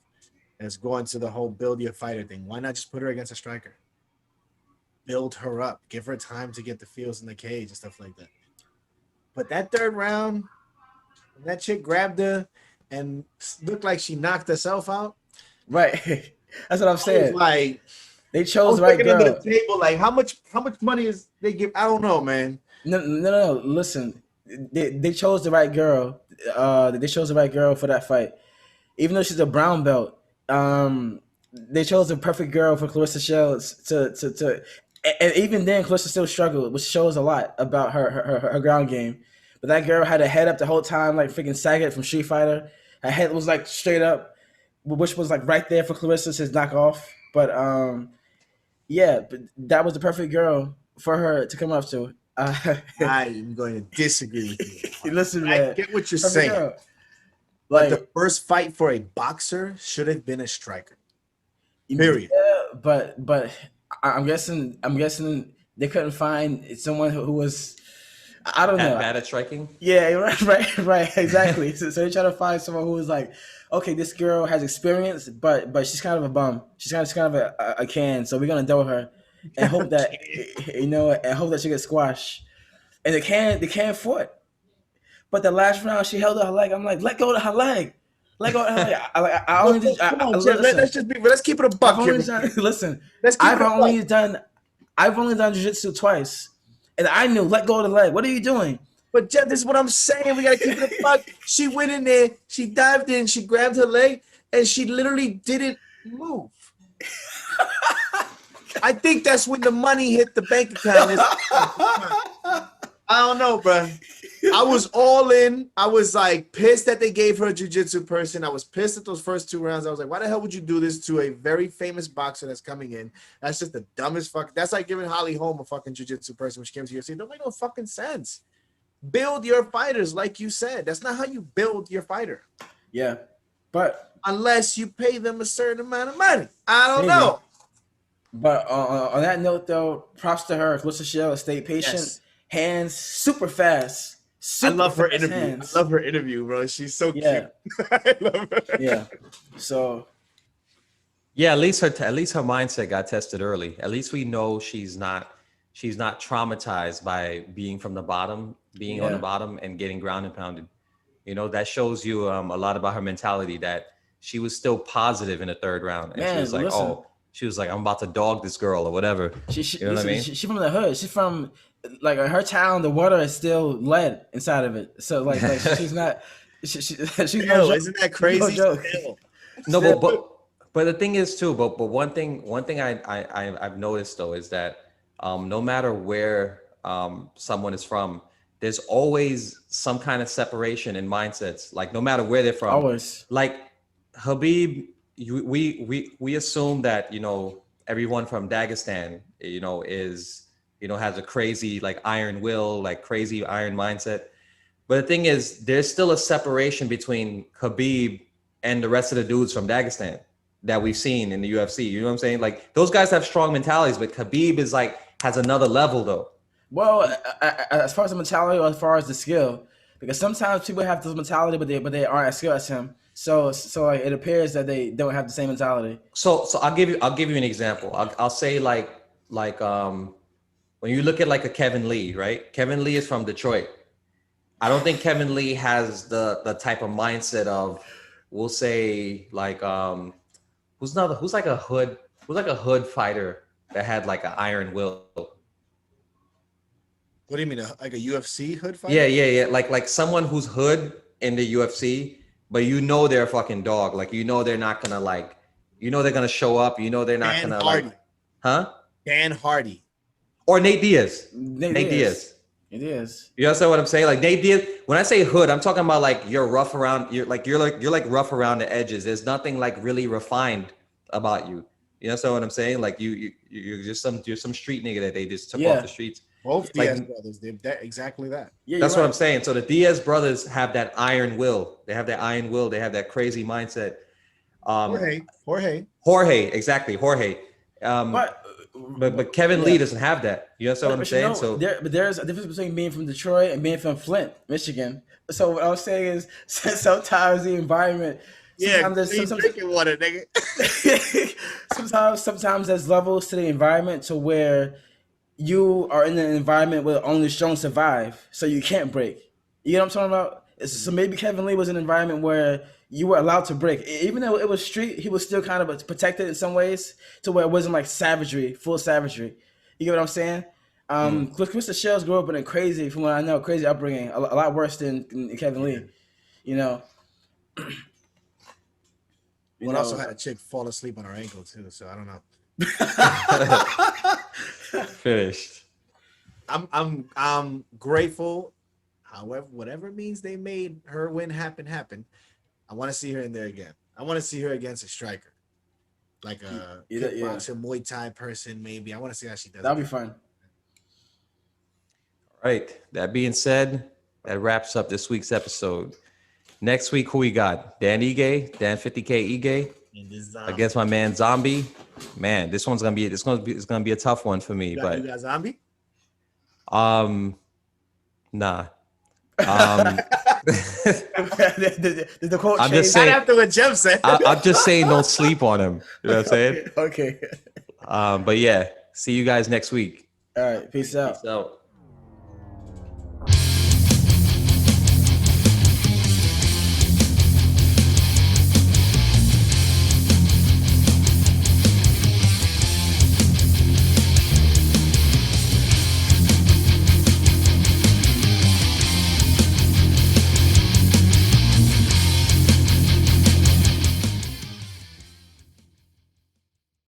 and it's going to the whole build your fighter thing. Why not just put her against a striker? Build her up, give her time to get the feels in the cage and stuff like that. But that third round, that chick grabbed her and looked like she knocked herself out. Right. That's what I'm saying. Like, they chose the right girl. Under the table, like how much money is they give? I don't know, man. No. Listen, they chose the right girl. They chose the right girl for that fight. Even though she's a brown belt, they chose the perfect girl for Claressa Shields to and even then Claressa still struggled, which shows a lot about her ground game. But that girl had her head up the whole time, like freaking Sagat from Street Fighter. Her head was like straight up, which was like right there for Claressa's knockoff. But but that was the perfect girl for her to come up to. I'm going to disagree with you. Listen, man, I get what you're saying. Girl. Like the first fight for a boxer should have been a striker. Period. Yeah, but I'm guessing they couldn't find someone who was I don't know bad at striking. Yeah, right, exactly. so they try to find someone who was like, okay, this girl has experience, but she's kind of a bum. She's kind of a can. So we're gonna throw her and hope that and hope that she gets squashed. And the can fought. But the last round, she held out her leg. I'm like, let go of her leg. Let go of her leg. I only did. Let's keep it a buck here. Listen, I've only done jiu-jitsu twice, and I knew let go of the leg. What are you doing? But Jeff, this is what I'm saying. We gotta keep it a buck. She went in there, she dived in, she grabbed her leg, and she literally didn't move. I think that's when the money hit the bank account. I don't know, bro. I was all in. I was like pissed that they gave her a jiu-jitsu person. I was pissed at those first 2 rounds. I was like, why the hell would you do this to a very famous boxer that's coming in? That's just the dumbest fuck. That's like giving Holly Holm a fucking jiu-jitsu person when she came to UFC. It don't make no fucking sense. Build your fighters, like you said. That's not how you build your fighter. Yeah, but unless you pay them a certain amount of money. I don't know. But on that note, though, props to her. Claressa Shields stayed patient. Yes. Hands super fast. I love her interview. Hands. I love her interview, bro. She's so cute. I love her. Yeah. So. Yeah, at least her mindset got tested early. At least we know she's not traumatized by being from the bottom, being on the bottom and getting ground and pounded. That shows you a lot about her mentality, that she was still positive in the third round. And she was like, I'm about to dog this girl or whatever. You know what I mean? She's from the hood. She's from like her town, the water is still lead inside of it. So like she's not she's no Yo, joke. isn't that She's no crazy? joke. Still. No, Still, but the thing is too, but one thing I've noticed though is that no matter where someone is from, there's always some kind of separation in mindsets. Like no matter where they're from, always. like Habib, we assume that everyone from Dagestan is has a crazy like iron will, like crazy iron mindset. But the thing is, there's still a separation between Khabib and the rest of the dudes from Dagestan that we've seen in the UFC. You know what I'm saying? Like those guys have strong mentalities, but Khabib is like has another level though. Well, as far as the mentality or as far as the skill, because sometimes people have this mentality, but they aren't as skilled as him. So like, it appears that they don't have the same mentality. So I'll give you an example. I'll say like when you look at like a Kevin Lee, right? Kevin Lee is from Detroit. I don't think Kevin Lee has the type of mindset of, we'll say like who's like a hood fighter that had like an iron will. What do you mean, like a UFC hood fighter? Yeah. Like someone who's hood in the UFC, but they're a fucking dog. Like they're not gonna they're gonna show up. They're not Dan gonna Hardy. like, huh? Dan Hardy. Or Nate Diaz. Nate Diaz. It is. You understand what I'm saying? Like Nate Diaz. When I say hood, I'm talking about like you're rough around. You're like rough around the edges. There's nothing like really refined about you. You understand what I'm saying? Like you're just some street nigga that they just took off the streets. Both Like, Diaz brothers did that, exactly that. Yeah, that's you're what right. I'm saying. So the Diaz brothers have that iron will. They have that iron will. They have that crazy mindset. Jorge, exactly, Jorge. But Kevin Lee doesn't have that. You understand what I'm saying? So there's a difference between being from Detroit and being from Flint, Michigan. So what I was saying is sometimes the environment. Yeah, he's drinking water, nigga. sometimes there's levels to the environment to where you are in an environment where only strong survive, so you can't break. You know what I'm talking about? So maybe Kevin Lee was in an environment where you were allowed to break, even though it was street. He was still kind of protected in some ways, to where it wasn't like savagery, full savagery. You get what I'm saying? Krista Shells grew up in a crazy, from what I know, crazy upbringing, a lot worse than Kevin Lee. You know. But also had a chick fall asleep on her ankle too, so I don't know. Finished. I'm grateful. However, whatever means they made her win happen. I want to see her in there again. I want to see her against a striker, like a kickboxer, Muay Thai person, maybe. I want to see how she does. That'll be fun. All right. That being said, that wraps up this week's episode. Next week, who we got? Dan 50K Ige. Against my man Zombie. Man, this one's gonna be a tough one for me. You got Zombie? Nah. The quote I'm just changed? saying. Not after what Jeff said. I'm just saying, don't sleep on him. You know what I'm saying? Okay. But yeah, see you guys next week. All right. Peace out. Peace out.